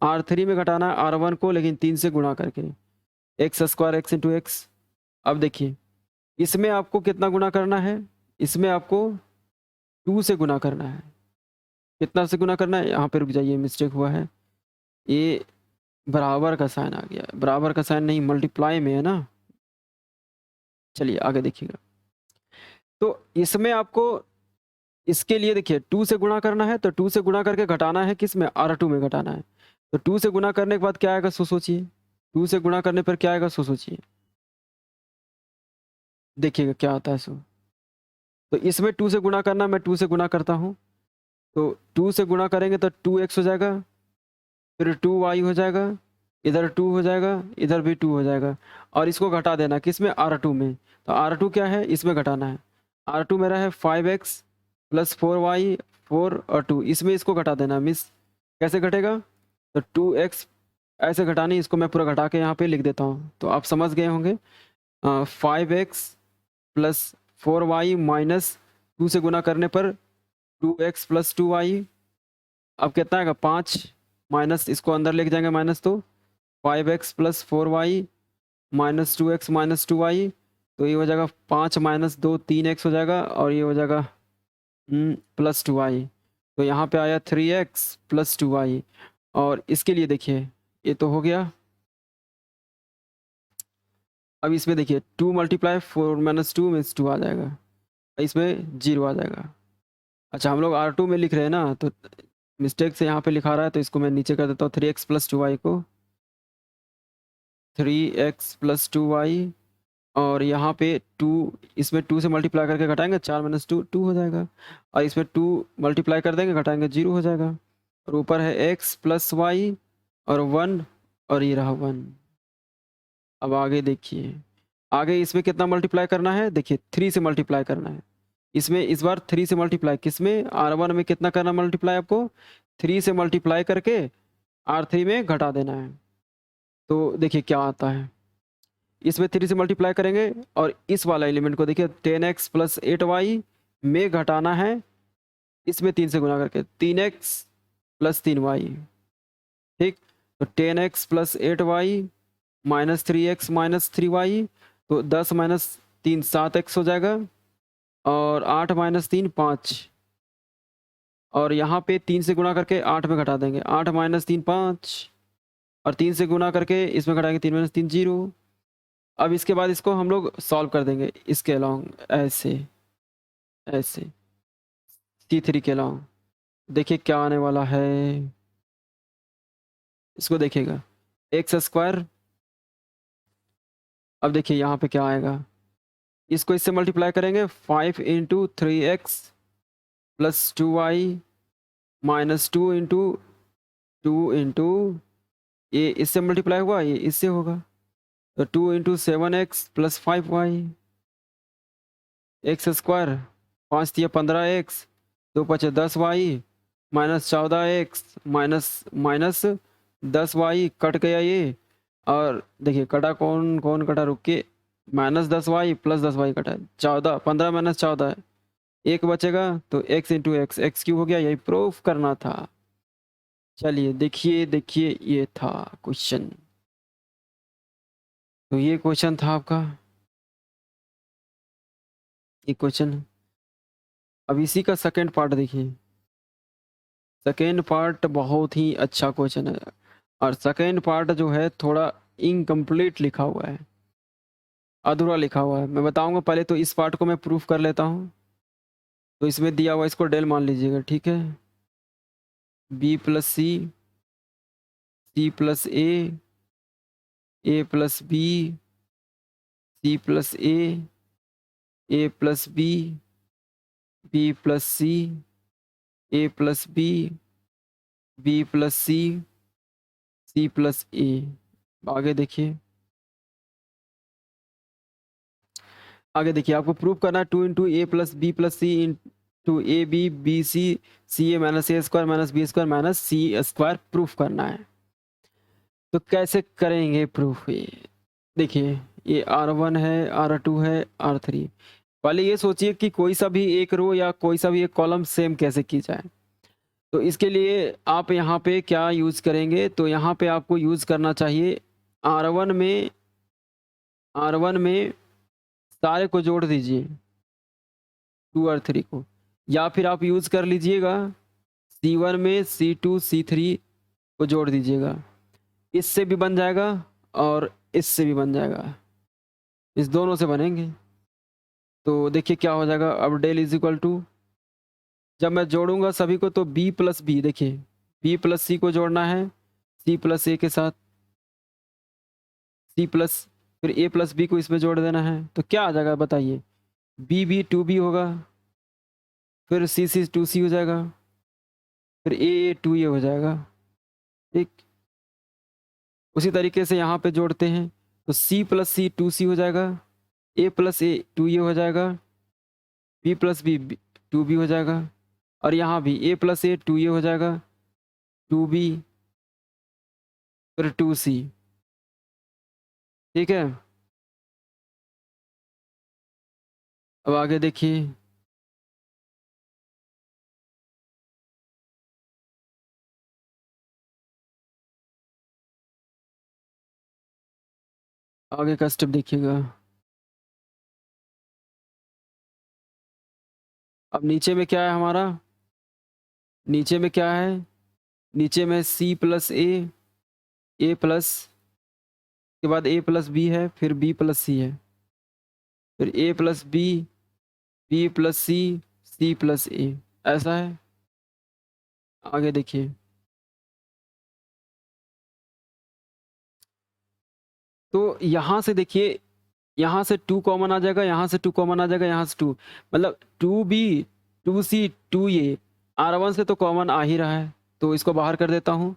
R3 में घटाना है R1 को, लेकिन 3 से गुणा करके, x square x into x. अब देखिए इसमें आपको कितना गुणा करना है, इसमें आपको 2 से गुणा करना है। कितना से गुणा करना है, यहाँ पे रुक जाइए, मिस्टेक हुआ है, ये बराबर का साइन आ गया, बराबर का साइन नहीं, मल्टीप्लाई में है ना। चलिए आगे देखिएगा। तो इसमें आपको इसके लिए देखिए 2 से गुणा करना है, तो 2 से गुणा करके घटाना है, किस में, R2 में घटाना है। तो 2 से गुणा करने के बाद क्या आएगा सो सोचिए, 2 से गुणा करने पर क्या आएगा सो सोचिए, देखिएगा क्या आता है सो। तो इसमें 2 से गुणा करना, मैं 2 से गुणा करता हूँ, तो 2 से गुणा करेंगे तो 2x हो जाएगा, फिर 2y हो जाएगा, इधर 2 हो जाएगा, इधर भी 2 हो जाएगा, और इसको घटा देना किस में, R2 में। तो R2 क्या है, इसमें घटाना है। R2 मेरा है 5x प्लस 4y, 4 और 2, इसमें इसको घटा देना। मिस कैसे घटेगा, तो 2x ऐसे घटानी, इसको मैं पूरा घटा के यहाँ पे लिख देता हूँ, तो आप समझ गए होंगे। 5x प्लस 4y माइनस 2 से गुना करने पर 2x प्लस 2y, अब कितना आएगा 5, माइनस इसको अंदर लेके जाएंगे माइनस, तो 5x plus 4y minus 2x minus 2y, तो ये हो जाएगा 5 माइनस 2 3x हो जाएगा, और ये हो जाएगा प्लस 2y। तो यहाँ पे आया 3x प्लस 2y, और इसके लिए देखिए ये तो हो गया। अब इसमें देखिए 2 मल्टीप्लाई 4 माइनस 2 मीन्स 2 आ जाएगा, इसमें 0 आ जाएगा। अच्छा हम लोग R2 में लिख रहे हैं ना, तो मिस्टेक से यहाँ पे लिखा रहा है, तो इसको मैं नीचे कर देता हूँ, 3x प्लस 2y को 3x प्लस 2y, और यहाँ पे 2, इसमें 2 से मल्टीप्लाई करके घटाएंगे, 4 माइनस 2 2 हो जाएगा, और इसमें 2 मल्टीप्लाई कर देंगे घटाएंगे 0 हो जाएगा, और ऊपर है x प्लस वाई और 1, और ये रहा 1। अब आगे देखिए, आगे इसमें कितना मल्टीप्लाई करना है, देखिए 3 से मल्टीप्लाई करना है इसमें, इस बार 3 से मल्टीप्लाई, किसमें, R1 में कितना करना मल्टीप्लाई, आपको 3 से मल्टीप्लाई करके R3 में घटा देना है। तो देखिए क्या आता है, इसमें 3 से मल्टीप्लाई करेंगे, और इस वाला एलिमेंट को देखिए 10x प्लस 8y में घटाना है, इसमें 3 से गुना करके 3x प्लस 3y। ठीक, तो 10x plus 8y minus 3x minus 3y, तो 10 माइनस 3 7x हो जाएगा, और 8 माइनस 3 5, और यहाँ पे 3 से गुणा करके 8 में घटा देंगे, 8 माइनस 3 5, और 3 से गुणा करके इसमें घटाएंगे 3 माइनस 3 0। अब इसके बाद इसको हम लोग सॉल्व कर देंगे इसके अलॉन्ग, ऐसे ऐसे C3 के अलॉन्ग। देखिए क्या आने वाला है, इसको देखिएगा एक्स स्क्वायर। अब देखिए यहाँ पे क्या आएगा, इसको इससे मल्टीप्लाई करेंगे, 5 into 3x plus 2y minus 2 into ये इससे मल्टीप्लाई हुआ, ये इससे होगा, तो 2 into 7x plus 5y, x square 5 दिया 15x, 2 पचे 10y minus 14x minus minus 10y, cut गया ये, और देखिए कटा कौन कौन कटा, रुक के, माइनस 10y प्लस 10y कटा, 14 15 माइनस 14 एक बचेगा, तो x into x, x cube हो गया, यही प्रूफ करना था। चलिए देखिए देखिए ये था क्वेश्चन, तो ये क्वेश्चन था आपका, ये क्वेश्चन। अब इसी का सेकेंड पार्ट देखिए, सेकेंड पार्ट बहुत ही अच्छा क्वेश्चन है, और सेकेंड पार्ट जो है थोड़ा इनकम्प्लीट लिखा हुआ है, अधूरा लिखा हुआ है। मैं बताऊंगा, पहले तो इस पार्ट को मैं प्रूफ कर लेता हूँ। तो इसमें दिया हुआ, इसको डेल मान लीजिएगा, ठीक है, b plus c c plus a plus b, c plus a plus b plus c, a plus b plus c plus a. आगे देखिए, आगे देखिए, आपको प्रूफ करना है 2 into a plus b plus c into a b c a minus a square minus b square minus c square proof करना है। तो कैसे करेंगे प्रूफ? ये देखिए, ये R1 है, R2 है, R3। पहले ये सोचिए कि कोई सा भी एक रो या कोई सा भी एक कॉलम सेम कैसे की जाए। तो इसके लिए आप यहाँ पे क्या यूज़ करेंगे? तो यहाँ पे आपको यूज़ करना चाहिए R1 में सारे को जोड़ दीजिए 2 और 3 को, या फिर आप यूज़ कर लीजिएगा C1 में C2 C3 को जोड़ दीजिएगा। इससे भी बन जाएगा और इससे भी बन जाएगा, इस दोनों से बनेंगे। तो देखिए क्या हो जाएगा, अब डेल इज इक्वल टू, जब मैं जोड़ूंगा सभी को तो b प्लस बी, देखिए b प्लस सी को जोड़ना है c प्लस ए के साथ, c प्लस फिर a प्लस बी को इसमें जोड़ देना है। तो क्या आ जाएगा बताइए, b 2b होगा, फिर c 2c हो जाएगा, फिर a 2a हो जाएगा। ठीक, उसी तरीके से यहाँ पे जोड़ते हैं तो c प्लस सी 2c हो जाएगा, a प्लस ए 2a हो जाएगा, b प्लस बी 2b हो जाएगा, और यहाँ भी a प्लस ए 2a हो जाएगा, 2b फिर 2c। ठीक है, अब आगे देखिए, आगे का स्टेप देखिएगा। अब नीचे में क्या है हमारा, नीचे में क्या है, नीचे में c प्लस ए प्लस के बाद a प्लस बी है, फिर b प्लस सी है, फिर a plus b plus c plus a, ऐसा है। आगे देखिए, तो यहाँ से देखिए, यहाँ से 2 कॉमन आ जाएगा, यहाँ से 2 कॉमन आ जाएगा, यहाँ से 2, मतलब 2b 2c 2a, R1 से तो कॉमन आ ही रहा है, तो इसको बाहर कर देता हूँ,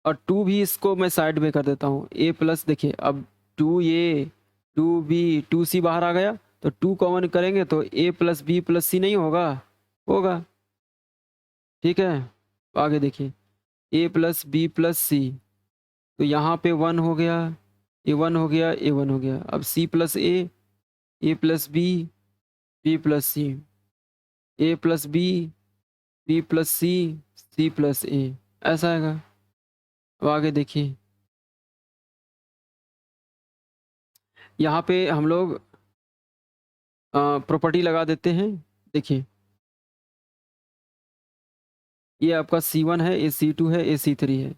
और 2 भी इसको मैं साइड में कर देता हूँ। a प्लस देखिए, अब 2a 2b 2c बाहर आ गया, तो 2 कॉमन करेंगे तो a प्लस बी प्लस सी नहीं होगा, होगा। ठीक है, आगे देखिए, a plus b plus c, तो यहाँ पे 1 हो गया, a1 हो गया, a1 हो गया। अब c plus a plus b plus c, a plus b plus c plus a, ऐसा आएगा। अब आगे देखिए, यहाँ पे हम लोग प्रॉपर्टी लगा देते हैं। देखिए, ये आपका C1 है, ये C2 है, ये C3 है।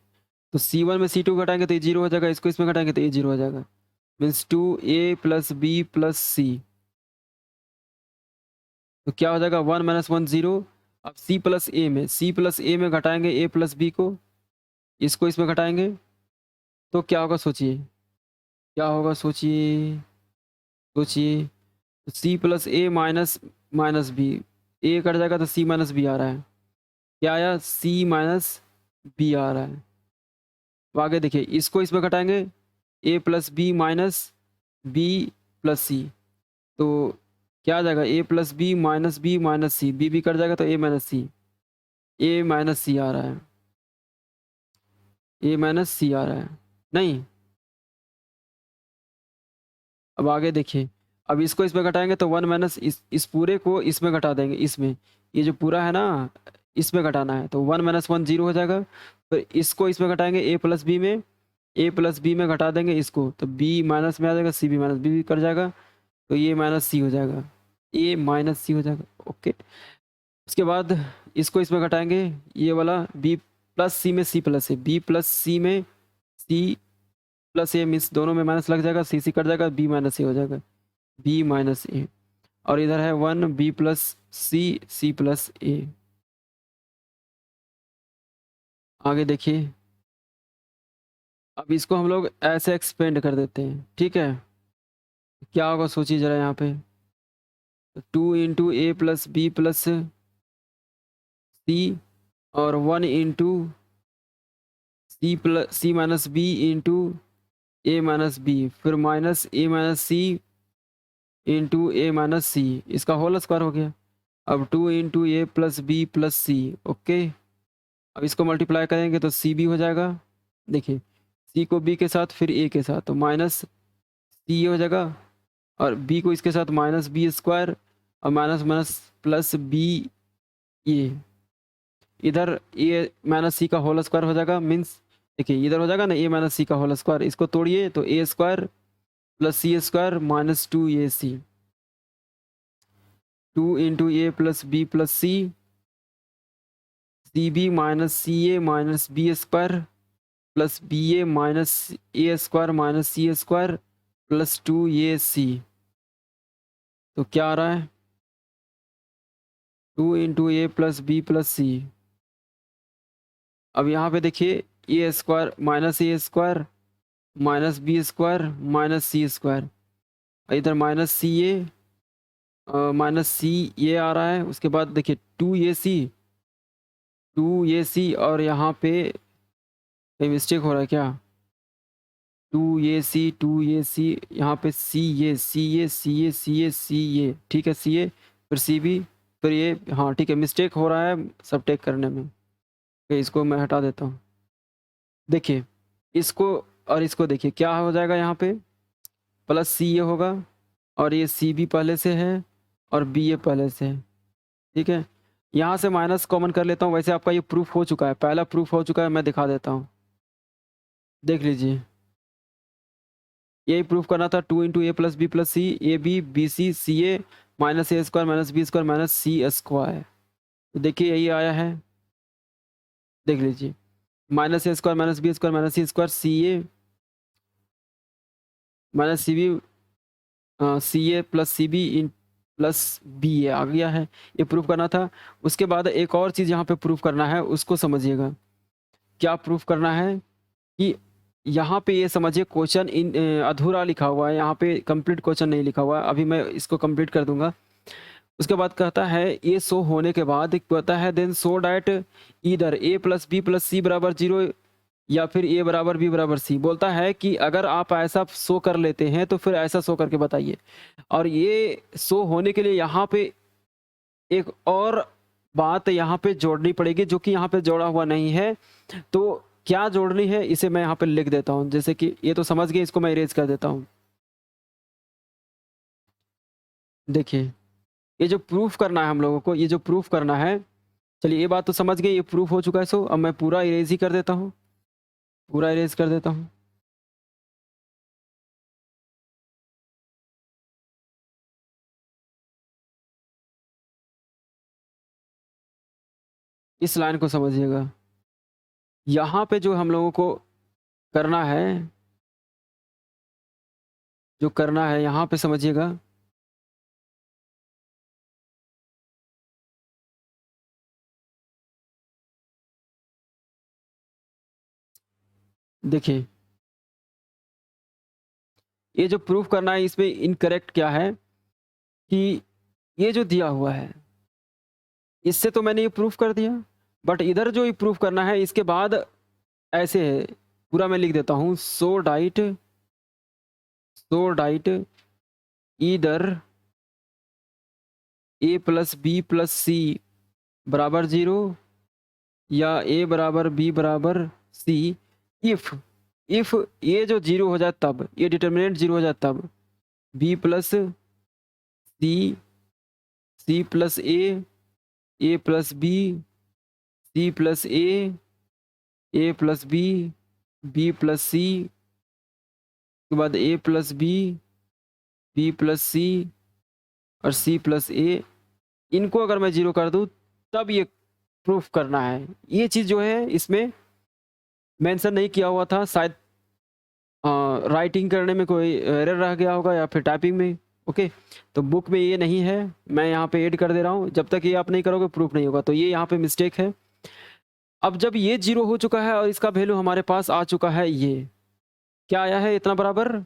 तो C1 में C2 घटाएंगे तो ये 0 हो जाएगा, इसको इसमें घटाएंगे तो ये 0 हो जाएगा, means 2a plus b plus c. तो क्या हो जाएगा, 1 माइनस 1 0। अब C प्लस ए में घटाएंगे a प्लस बी को, इसको इसमें घटाएंगे तो क्या होगा, सोचिए क्या होगा, सोचिए सोचिए। C प्लस ए माइनस माइनस बी, ए कट जाएगा तो C माइनस बी आ रहा है, क्या आया, C माइनस बी आ रहा है। अब आगे देखिए, इसको इसमें घटाएंगे, a plus b minus b plus c, तो क्या आ जाएगा, a plus b minus c, b cut जाएगा तो a minus c, a minus c आ रहा है, a माइनस सी आ रहा है, नहीं। अब आगे देखिए, अब इसको इसमें घटाएंगे तो 1 माइनस इस पूरे को इसमें घटा देंगे, इसमें ये जो पूरा है ना इसमें घटाना है, तो 1 माइनस 1 0 हो जाएगा। फिर इसको इसमें घटाएंगे a प्लस बी में घटा देंगे इसको, तो b माइनस में आ जाएगा, c b minus b cut जाएगा, तो ये माइनस सी हो जाएगा, ए माइनस सी हो जाएगा। ओके, उसके बाद इसको इसमें घटाएंगे, ये वाला बी प्लस सी में सी प्लस है, बी प्लस सी में सी प्लस ए, मीन्स दोनों में माइनस लग जाएगा, सी कट जाएगा, बी माइनस ए हो जाएगा, बी माइनस ए। और इधर है 1 B plus c plus a. आगे देखिए, अब इसको हम लोग ऐसे एक्सपेंड कर देते हैं, ठीक है। क्या होगा सोचिए ज़रा यहाँ पे, 2 into a plus b plus सी और 1 into C minus b into a minus B, फिर minus A minus c into a minus सी, इसका होल स्क्वायर हो गया। अब 2 into a plus b plus C, okay. अब इसको मल्टीप्लाई करेंगे तो सी बी हो जाएगा। देखिए सी को बी के साथ फिर ए के साथ, तो माइनस सी हो जाएगा, और बी को इसके साथ माइनस बी स्क्वायर और माइनस माइनस प्लस बी ए, इधर ए माइनस सी का होल स्क्वायर हो जाएगा। मीन्स देखिए इधर हो जाएगा ना ए माइनस सी का होल स्क्वायर, इसको तोड़िए तो a square plus c square minus 2 a c, 2 into a plus b plus c b minus c a minus b square plus b a minus a square minus c square plus 2 a c. तो क्या आ रहा है, 2 into a plus b plus c. अब यहाँ पे देखिए a square minus b square minus c square, इधर माइनस सी ए माइनस सी ये आ रहा है। उसके बाद देखिए 2 ए सी और यहाँ पे कहीं मिस्टेक हो रहा है क्या, 2 ए सी यहाँ पे सी ए, ठीक है, सी ए फिर सी बी फिर ये, हाँ ठीक है, मिस्टेक हो रहा है सब टेक करने में। तो इसको मैं हटा देता हूँ। देखिए इसको और इसको देखिए क्या हो जाएगा, यहाँ पे प्लस सी ए होगा और ये सी बी पहले से है और बी ए पहले से है, ठीक है। यहाँ से माइनस कॉमन कर लेता हूँ। वैसे आपका ये प्रूफ हो चुका है, पहला प्रूफ हो चुका है, मैं दिखा देता हूँ, देख लीजिए। यही प्रूफ करना था, 2 into a plus b plus c a b b c a minus a square minus b square minus c square. तो देखिए यही आया है, देख लीजिए, minus a square minus b square minus c square c a minus c b c a plus c b इन plus b a आ गया है, ये प्रूफ करना था। उसके बाद एक और चीज़ यहाँ पे प्रूफ करना है, उसको समझिएगा। क्या प्रूफ करना है कि यहाँ पे ये समझिए क्वेश्चन इन अधूरा लिखा हुआ है, यहाँ पे कंप्लीट क्वेश्चन नहीं लिखा हुआ है। अभी मैं इसको कंप्लीट कर दूंगा। उसके बाद कहता है ये शो होने के बाद कहता है देन शो डैट इधर ए प्लस बी प्लस सी बराबर 0 या फिर ए बराबर बी बराबर सी। बोलता है कि अगर आप ऐसा शो कर लेते हैं तो फिर ऐसा शो करके बताइए। और ये शो होने के लिए यहाँ पे एक और बात यहाँ पे जोड़नी पड़ेगी, जो कि यहाँ पे जोड़ा हुआ नहीं है। तो क्या जोड़नी है इसे मैं यहाँ पे लिख देता हूँ। जैसे कि ये तो समझ गए, इसको मैं इरेज कर देता हूँ। देखिए ये जो प्रूफ करना है हम लोगों को, ये जो प्रूफ करना है, चलिए ये बात तो समझ गए, ये प्रूफ हो चुका है। सो अब मैं पूरा इरेज ही कर देता हूँ, पूरा इरेज कर देता हूँ। इस लाइन को समझिएगा। यहाँ पे जो हम लोगों को करना है, जो करना है यहाँ पे समझिएगा। देखिए ये जो प्रूफ करना है, इसमें इनकरेक्ट क्या है कि ये जो दिया हुआ है इससे तो मैंने ये प्रूफ कर दिया, बट इधर जो ये प्रूफ करना है इसके बाद ऐसे है। पूरा मैं लिख देता हूँ, सो डाइट इधर ए प्लस बी प्लस सी बराबर 0 या ए बराबर बी बराबर सी इफ ये जो 0 हो जाए तब, ये डिटर्मिनेंट 0 हो जाए तब B plus c plus a plus b c plus a plus b plus सी, के बाद ए प्लस बी प्लस सी और सी प्लस ए। इनको अगर मैं 0 कर दूं तब ये प्रूफ करना है। ये चीज़ जो है इसमें मेंशन नहीं किया हुआ था, शायद राइटिंग करने में कोई एरर रह गया होगा या फिर टाइपिंग में। ओके, तो बुक में ये नहीं है, मैं यहाँ पे ऐड कर दे रहा हूँ। जब तक ये आप नहीं करोगे प्रूफ नहीं होगा, तो ये यहाँ पे मिस्टेक है। अब जब ये 0 हो चुका है और इसका वैल्यू हमारे पास आ चुका है ये, क्या आया है इतना बराबर?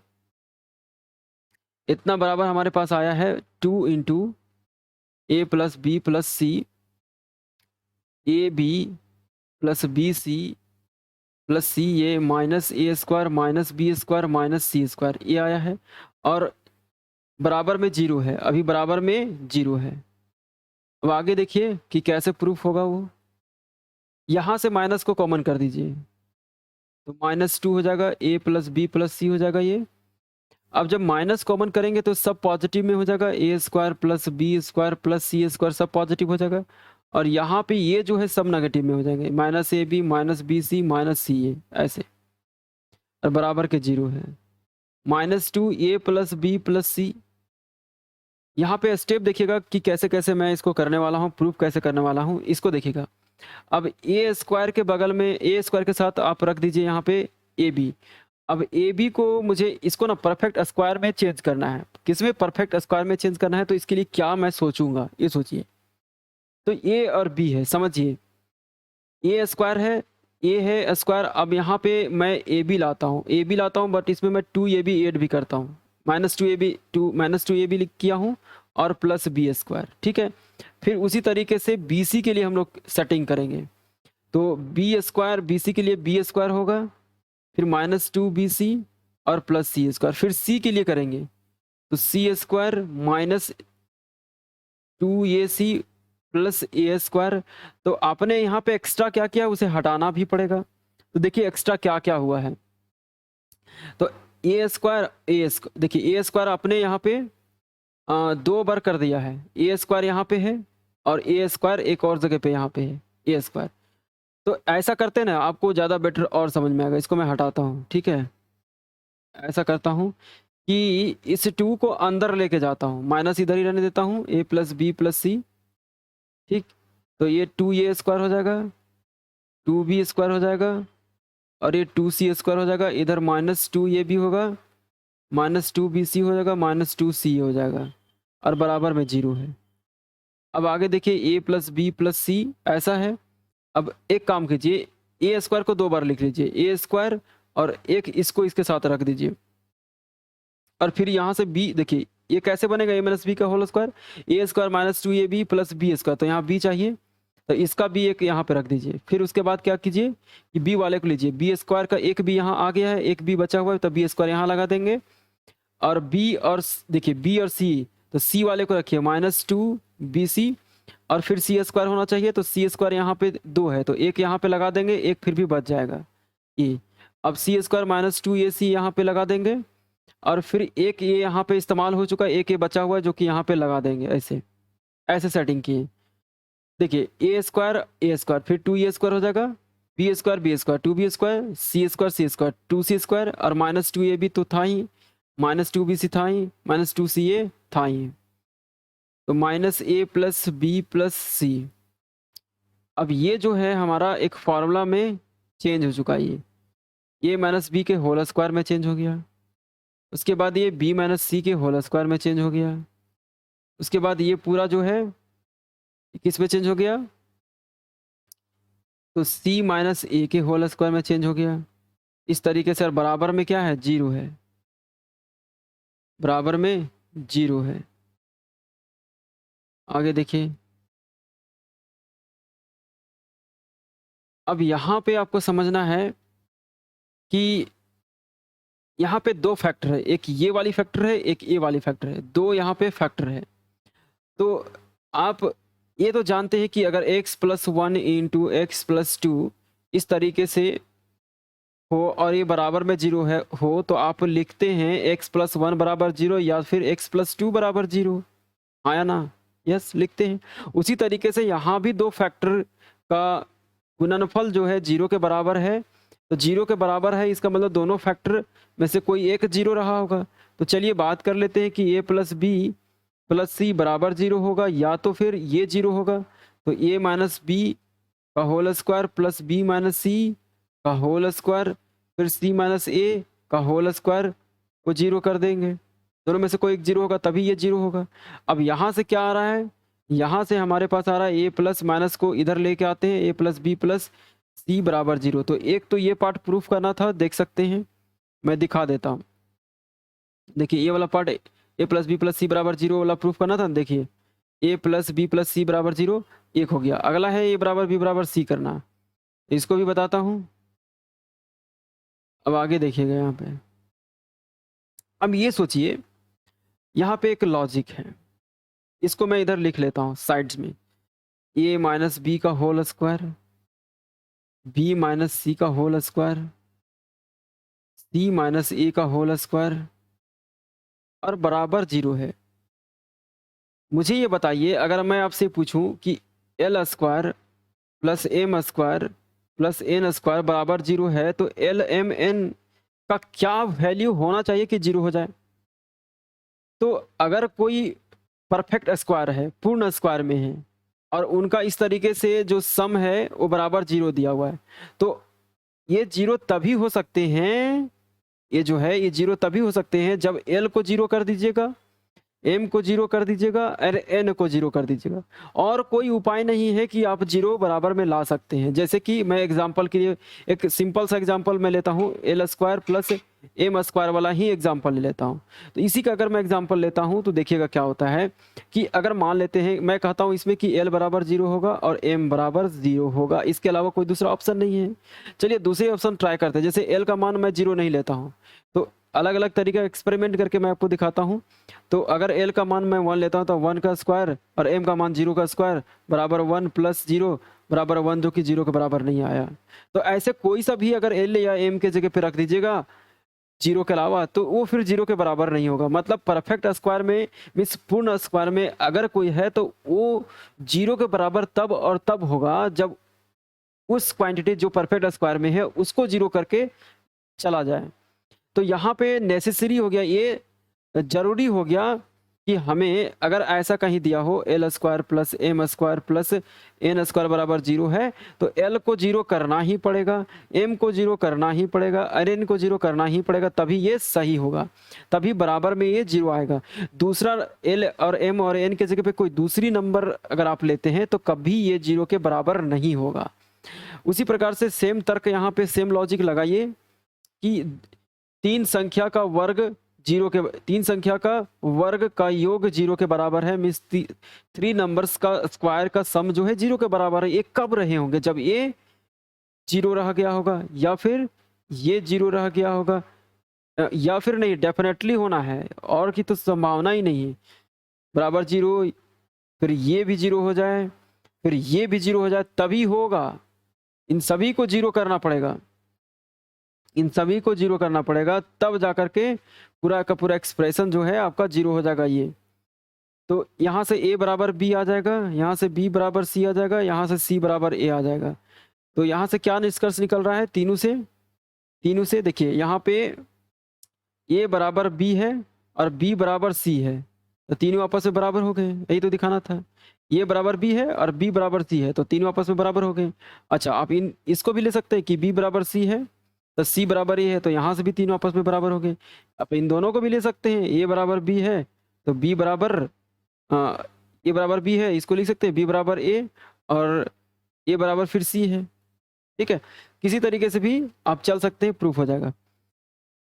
इतना बराबर हमारे पास आया है 2 into a plus b plus c, a b plus b c plus c a minus a square minus b square minus c square, ये आया है। और बराबर में 0 है, अभी बराबर में 0 है। अब आगे देखिए कि कैसे प्रूफ होगा वो। यहाँ से माइनस को कॉमन कर दीजिए, तो -2 हो जाएगा, ए प्लस बी प्लस सी हो जाएगा ये। अब जब माइनस कॉमन करेंगे तो सब पॉजिटिव में हो जाएगा, a square plus b square plus c square सब पॉजिटिव हो जाएगा। और यहाँ पे ये जो है सब नेगेटिव में हो जाएंगे, minus a b minus b c minus c a ऐसे, और बराबर के 0 है। -2 a plus b plus c, यहाँ पे स्टेप देखिएगा कि कैसे कैसे मैं इसको करने वाला हूँ, प्रूफ कैसे करने वाला हूँ, इसको देखिएगा। अब ए स्क्वायर के बगल में ए स्क्वायर के साथ आप रख दीजिए यहाँ पे ए बी। अब ए बी को मुझे इसको ना परफेक्ट स्क्वायर में चेंज करना है। किसमें परफेक्ट स्क्वायर में चेंज करना है, तो इसके लिए क्या मैं सोचूंगा ये सोचिए। तो ए और बी है, समझिए ए स्क्वायर है, ए है स्क्वायर। अब यहाँ पे मैं ए बी लाता हूँ, ए बी लाता हूँ, बट इसमें मैं 2 ए बी एड भी करता हूँ, -2 ए बी -2 ए बी लिख किया हूँ और प्लस बी स्क्वायर, ठीक है। फिर उसी तरीके से बी सी के लिए हम लोग सेटिंग करेंगे, तो बी स्क्वायर बी सी के लिए बी स्क्वायर होगा, फिर -2 बी सी और प्लस सी स्क्वायर। फिर सी के लिए करेंगे तो सी square -2 a C plus A square. तो आपने यहाँ पे एक्स्ट्रा क्या किया उसे हटाना भी पड़ेगा। तो देखिए एक्स्ट्रा क्या क्या हुआ है, तो ए स्क्वायर देखिए ए स्क्वायर आपने यहाँ पे 2 बार कर दिया है, ए स्क्वायर यहाँ पे है और ए स्क्वायर एक और जगह पे यहाँ पे है ए स्क्वायर। तो ऐसा करते हैं ना, आपको ज़्यादा बेटर और समझ में आएगा। इसको मैं हटाता हूँ, ठीक है। ऐसा करता हूँ कि इस 2 को अंदर लेके जाता हूँ, माइनस इधर ही रहने देता हूँ, ए प्लस बी प्लस सी, ठीक। तो ये 2 ए स्क्वायर हो जाएगा, 2 बी स्क्वायर हो जाएगा और ये 2 सी स्क्वायर हो जाएगा। इधर -2 ये भी होगा, -2 बी सी हो जाएगा, -2 सी हो जाएगा और बराबर में 0 है। अब आगे देखिए ए प्लस बी प्लस सी ऐसा है। अब एक काम कीजिए, ए स्क्वायर को 2 बार लिख लीजिए, ए स्क्वायर और एक इसको इसके साथ रख दीजिए। और फिर यहाँ से बी देखिए ये कैसे बनेगा, ए माइनस बी का whole square, a square -2 a b plus b square. तो यहाँ बी चाहिए, तो इसका बी एक यहाँ पे रख दीजिए। फिर उसके बाद क्या कीजिए कि बी वाले को लीजिए, बी स्क्वायर का एक बी यहाँ आ गया है, एक बी बचा हुआ है, तो बी स्क्वायर यहाँ लगा देंगे। और बी और देखिए बी और सी, तो सी वाले को रखिए -2 बी सी और फिर सी स्क्वायर होना चाहिए, तो सी स्क्वायर यहाँ पे 2 है, तो एक यहाँ पे लगा देंगे, एक फिर भी बच जाएगा ये। अब सी स्क्वायर -2 ए सी यहाँ पे लगा देंगे और फिर एक ये यहाँ पे इस्तेमाल हो चुका है, एक ये बचा हुआ है जो कि यहाँ पे लगा देंगे। ऐसे ऐसे सेटिंग किए। देखिए ए स्क्वायर फिर 2 ए स्क्वायर हो जाएगा, बी स्क्वायर 2 बी स्क्वायर सी स्क्वायर 2 सी स्क्वायर और -2 ए बी तो था ही, -2 बी सी था ही, -2 सी ए था ही, तो -a plus b plus c. अब ये जो है हमारा एक फार्मूला में चेंज हो चुका है, ये माइनस बी के होल स्क्वायर में चेंज हो गया। उसके बाद ये बी माइनस सी के होल स्क्वायर में चेंज हो गया। उसके बाद ये पूरा जो है किस में चेंज हो गया, तो सी माइनस ए के होल स्क्वायर में चेंज हो गया। इस तरीके से। और बराबर में क्या है, 0 है, बराबर में 0 है। आगे देखिए, अब यहाँ पे आपको समझना है कि यहाँ पे 2 फैक्टर है, एक ये वाली फैक्टर है, एक ये वाली फैक्टर है, 2 यहाँ पे फैक्टर है। तो आप ये तो जानते हैं कि अगर x + 1 × x + 2 इस तरीके से हो और ये बराबर में 0 है हो, तो आप लिखते हैं x + 1 = 0 या फिर x + 2 = 0, आया ना? यस, लिखते हैं। उसी तरीके से यहाँ भी 2 फैक्टर का गुणनफल जो है 0 के बराबर है, तो 0 के बराबर है, इसका मतलब दोनों फैक्टर में से कोई एक 0 रहा होगा। तो चलिए बात कर लेते हैं कि a + b + c = 0 होगा या तो फिर ये 0 होगा। तो a - b का whole square plus b - c का होल स्क्वायर फिर c - a का होल स्क्वायर को 0 कर देंगे। दोनों में से कोई एक 0 होगा, तभी ये 0 होगा। अब यहाँ से क्या आ रहा है, यहाँ से हमारे पास आ रहा है a प्लस माइनस को इधर लेके आते हैं, a + b + c = 0। तो एक तो ये पार्ट प्रूफ करना था, देख सकते हैं। मैं दिखा देता हूँ। देखिए ये वाला part a plus b plus c बराबर 0 वाला प्रूफ करना था। देखिए a plus b plus c बराबर 0 एक हो गया। अगला है ए बराबर बी बराबर सी करना, इसको भी बताता हूँ। अब आगे देखिएगा यहाँ पे, अब ये सोचिए यहाँ पे एक लॉजिक है, इसको मैं इधर लिख लेता हूँ साइड्स में। ए माइनस बी का होल स्क्वायर, बी माइनस सी का होल स्क्वायर, सी माइनस ए का होल स्क्वायर और बराबर 0 है। मुझे ये बताइए, अगर मैं आपसे पूछूं कि l square plus m square plus n square बराबर 0 है, तो एल एम एन का क्या वैल्यू होना चाहिए कि 0 हो जाए? तो अगर कोई परफेक्ट स्क्वायर है, पूर्ण स्क्वायर में है, और उनका इस तरीके से जो सम है वो बराबर 0 दिया हुआ है, तो ये 0 तभी हो सकते हैं, ये जो है ये 0 तभी हो सकते हैं जब एल को 0 कर दीजिएगा, एम को 0 कर दीजिएगा और एन को 0 कर दीजिएगा। और कोई उपाय नहीं है कि आप 0 बराबर में ला सकते हैं। जैसे कि मैं एग्जांपल के लिए एक सिंपल सा एग्जांपल मैं लेता हूं, l square plus m square वाला ही एग्जांपल ले लेता हूं। तो इसी का अगर मैं एग्जांपल लेता हूं तो देखिएगा क्या होता है कि अगर मान लेते हैं, मैं कहता हूं इसमें कि एल बराबर 0 होगा और एम बराबर 0 होगा, इसके अलावा कोई दूसरा ऑप्शन नहीं है। चलिए दूसरे ऑप्शन ट्राई करते हैं। जैसे एल का मान मैं 0 नहीं लेता हूँ, तो अलग अलग तरीका एक्सपेरिमेंट करके मैं आपको दिखाता हूँ। तो अगर एल का मान मैं 1 लेता हूँ तो 1 का स्क्वायर और एम का मान 0 का स्क्वायर बराबर 1 प्लस 0 बराबर 1, जो कि 0 के बराबर नहीं आया। तो ऐसे कोई सा भी अगर एल या एम के जगह पे रख दीजिएगा 0 के अलावा, तो वो फिर 0 के बराबर नहीं होगा। मतलब परफेक्ट स्क्वायर में मीन्स पूर्ण स्क्वायर में अगर कोई है तो वो 0 के बराबर तब और तब होगा जब उस क्वांटिटी जो परफेक्ट स्क्वायर में है उसको 0 करके चला जाए। तो यहाँ पे नेसेसरी हो गया, ये जरूरी हो गया कि हमें अगर ऐसा कहीं दिया हो l square plus m square plus n square बराबर 0 है, तो एल को 0 करना ही पड़ेगा, एम को 0 करना ही पड़ेगा और एन को 0 करना ही पड़ेगा, तभी ये सही होगा, तभी बराबर में ये 0 आएगा। दूसरा एल और एम और एन के जगह पे कोई दूसरी नंबर अगर आप लेते हैं तो कभी ये 0 के बराबर नहीं होगा। उसी प्रकार से सेम तर्क यहाँ पे सेम लॉजिक लगाइए कि तीन संख्या का वर्ग 0 के, तीन संख्या का वर्ग का योग 0 के बराबर है, मीन्स 3 नंबर्स का स्क्वायर का सम जो है 0 के बराबर है। ये कब रहे होंगे? जब ये 0 रह गया होगा या फिर ये 0 रह गया होगा, या फिर नहीं, डेफिनेटली होना है, और की तो संभावना ही नहीं है। बराबर 0, फिर ये भी 0 हो जाए, फिर ये भी 0 हो जाए, तभी होगा। इन सभी को 0 करना पड़ेगा, इन सभी को 0 करना पड़ेगा, तब जाकर के पूरा का पूरा एक्सप्रेशन जो है आपका 0 हो जाएगा। ये तो यहाँ से a बराबर b आ जाएगा, यहाँ से b बराबर c आ जाएगा, यहाँ से c बराबर a आ जाएगा। तो यहाँ से क्या निष्कर्ष निकल रहा है? तीनों से देखिए यहाँ पे a बराबर b है और b बराबर c है, तो तीनों आपस में बराबर हो गए, यही तो दिखाना था। a बराबर b है और b बराबर c है, तो तीनों आपस में बराबर हो गए। अच्छा, आप इसको भी ले सकते हैं कि b बराबर c है तो c बराबर a है, तो यहाँ से भी तीनों आपस में बराबर हो गए। अब इन दोनों को भी ले सकते हैं, a बराबर b है तो b बराबर a बराबर b है, इसको लिख सकते हैं b बराबर a और a बराबर फिर c है। ठीक है, किसी तरीके से भी आप चल सकते हैं, प्रूफ हो जाएगा।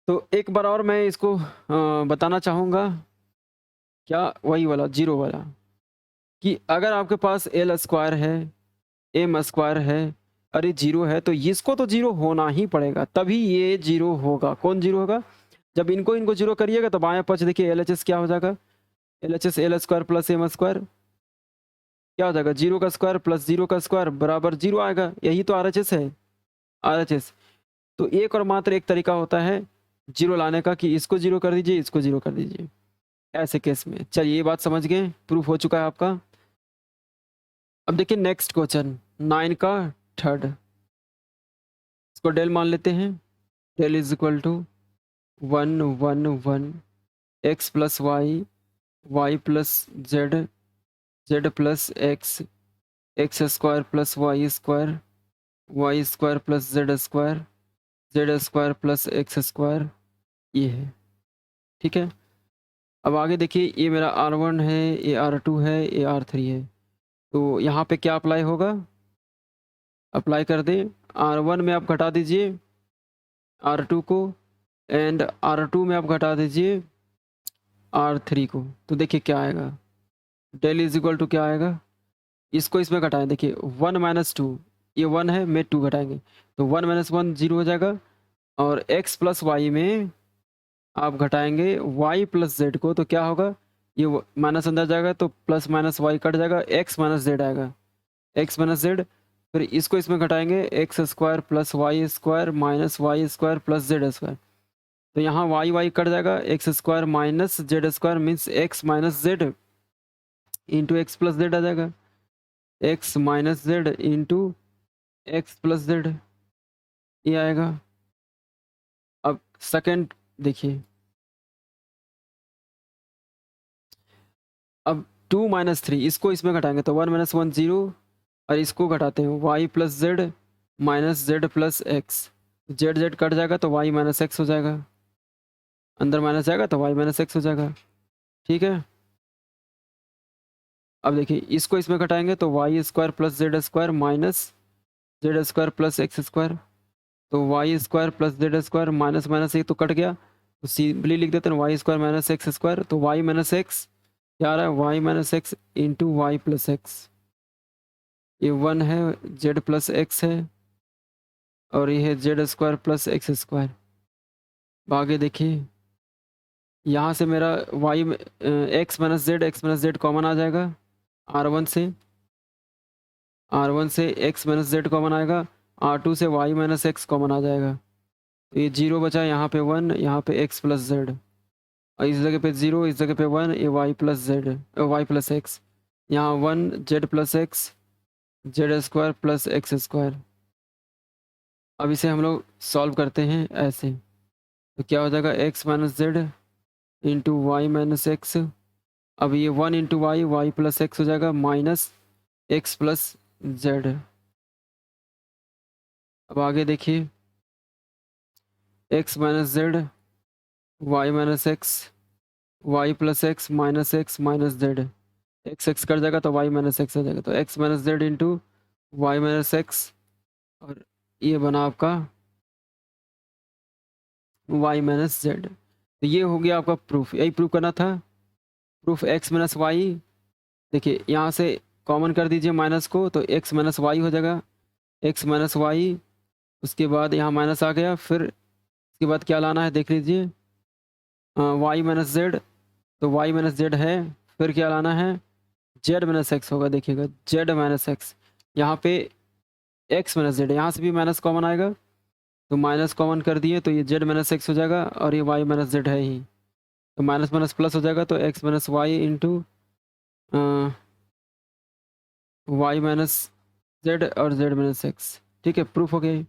तो एक बार और मैं इसको बताना चाहूँगा, क्या वही वाला 0 वाला, कि अगर आपके पास एल स्क्वायर है, एम स्क्वायर है, अरे 0 है, तो इसको तो 0 होना ही पड़ेगा, तभी ये 0 होगा। कौन 0 होगा? जब इनको 0 करिएगा तो बाएं पक्ष देखिए LHS क्या हो जाएगा, LHS l square plus m square क्या हो जाएगा, 0 का स्क्वायर प्लस 0 का स्क्वायर बराबर 0 आएगा। यही तो RHS है, RHS। तो एक और मात्र एक तरीका होता है 0 लाने का कि इसको 0 कर दीजिए, इसको 0 कर दीजिए, ऐसे केस में। चलिए ये बात समझ गए, प्रूफ हो चुका है आपका। अब देखिए नेक्स्ट क्वेश्चन 9 का थर्ड, इसको डेल मान लेते हैं। Del is equal to 1 1 1 x plus y, y plus z, z plus x, x square plus y square, y square plus Z square, z square plus x square, ये है। ठीक है, अब आगे देखिए, ये मेरा R1 है, ये R2 है, ये R3 है। तो यहाँ पे क्या अप्लाई होगा? अप्लाई कर दें, R1 में आप घटा दीजिए R2 को, एंड R2 में आप घटा दीजिए R3 को, तो देखिए क्या आएगा, डेल इज इक्वल टू क्या आएगा, इसको इसमें घटाएं, देखिए 1 माइनस 2, ये 1 है, में 2 घटाएंगे तो 1 माइनस 1 0 हो जाएगा, और x प्लस वाई में आप घटाएंगे y प्लस जेड को, तो क्या होगा, ये माइनस अंदर जाएगा तो प्लस माइनस वाई कट जाएगा, x माइनस जेड आएगा, x माइनस जेड, फिर इसको इसमें घटाएंगे x square plus y square minus y square plus Z square, तो यहाँ वाई वाई कट जाएगा, x square minus Z square means x minus z into x plus z आ जाएगा, x minus z into x plus z, ये आएगा। अब second देखिए, अब 2 माइनस 3 इसको इसमें घटाएंगे तो 1 माइनस 1 0, और इसको घटाते हैं y plus z minus z plus x, z z cut जाएगा तो वाई माइनस एक्स हो जाएगा, अंदर माइनस जाएगा तो वाई माइनस एक्स हो जाएगा, ठीक है। अब देखिए इसको इसमें घटाएंगे तो Y square plus Z square minus Z square plus x square, तो Y square plus Z square minus minus ये तो कट गया, तो सिंपली लिख देते हैं Y square minus X square, तो वाई माइनस एक्स क्या आ रहा है, Y minus X into Y plus X, ये 1 है, जेड प्लस एक्स है, और ये है Z square plus x square. आगे देखिए यहाँ से मेरा Y X minus Z common आ जाएगा, R1 से एक्स माइनस जेड कॉमन आएगा, R2 से वाई माइनस एक्स कॉमन आ जाएगा, तो ये 0 बचा, यहाँ पे 1, यहाँ पे एक्स प्लस जेड, और इस जगह पे 0, इस जगह पे 1, ये y plus z, y plus x, यहाँ 1 z plus x z square plus x square. अब इसे हम लोग सॉल्व करते हैं ऐसे, तो क्या हो जाएगा, x minus z into y minus x, अब ये 1 into y, y plus x हो जाएगा माइनस एक्स प्लस जेड। अब आगे देखिए, x minus z y minus x y plus x minus z, x x कर जाएगा तो वाई माइनस एक्स हो जाएगा, तो x minus z into y minus x, और ये बना आपका वाई माइनस जेड। तो ये हो गया आपका प्रूफ, यही प्रूफ करना था, प्रूफ एक्स माइनस वाई, देखिए यहाँ से कॉमन कर दीजिए माइनस को, तो एक्स माइनस वाई हो जाएगा, एक्स माइनस वाई, उसके बाद यहाँ माइनस आ गया, फिर उसके बाद क्या लाना है देख लीजिए, वाई माइनस जेड, तो वाई माइनस जेड है, फिर क्या लाना है, जेड माइनस एक्स होगा, देखिएगा जेड माइनस एक्स, यहाँ पे एक्स माइनस जेड, यहाँ से भी माइनस कॉमन आएगा, तो माइनस कॉमन कर दिए तो ये जेड माइनस एक्स हो जाएगा, और ये वाई माइनस जेड है ही, तो माइनस माइनस प्लस हो जाएगा, तो x minus y into y minus z और जेड माइनस एक्स, ठीक है, प्रूफ हो गया।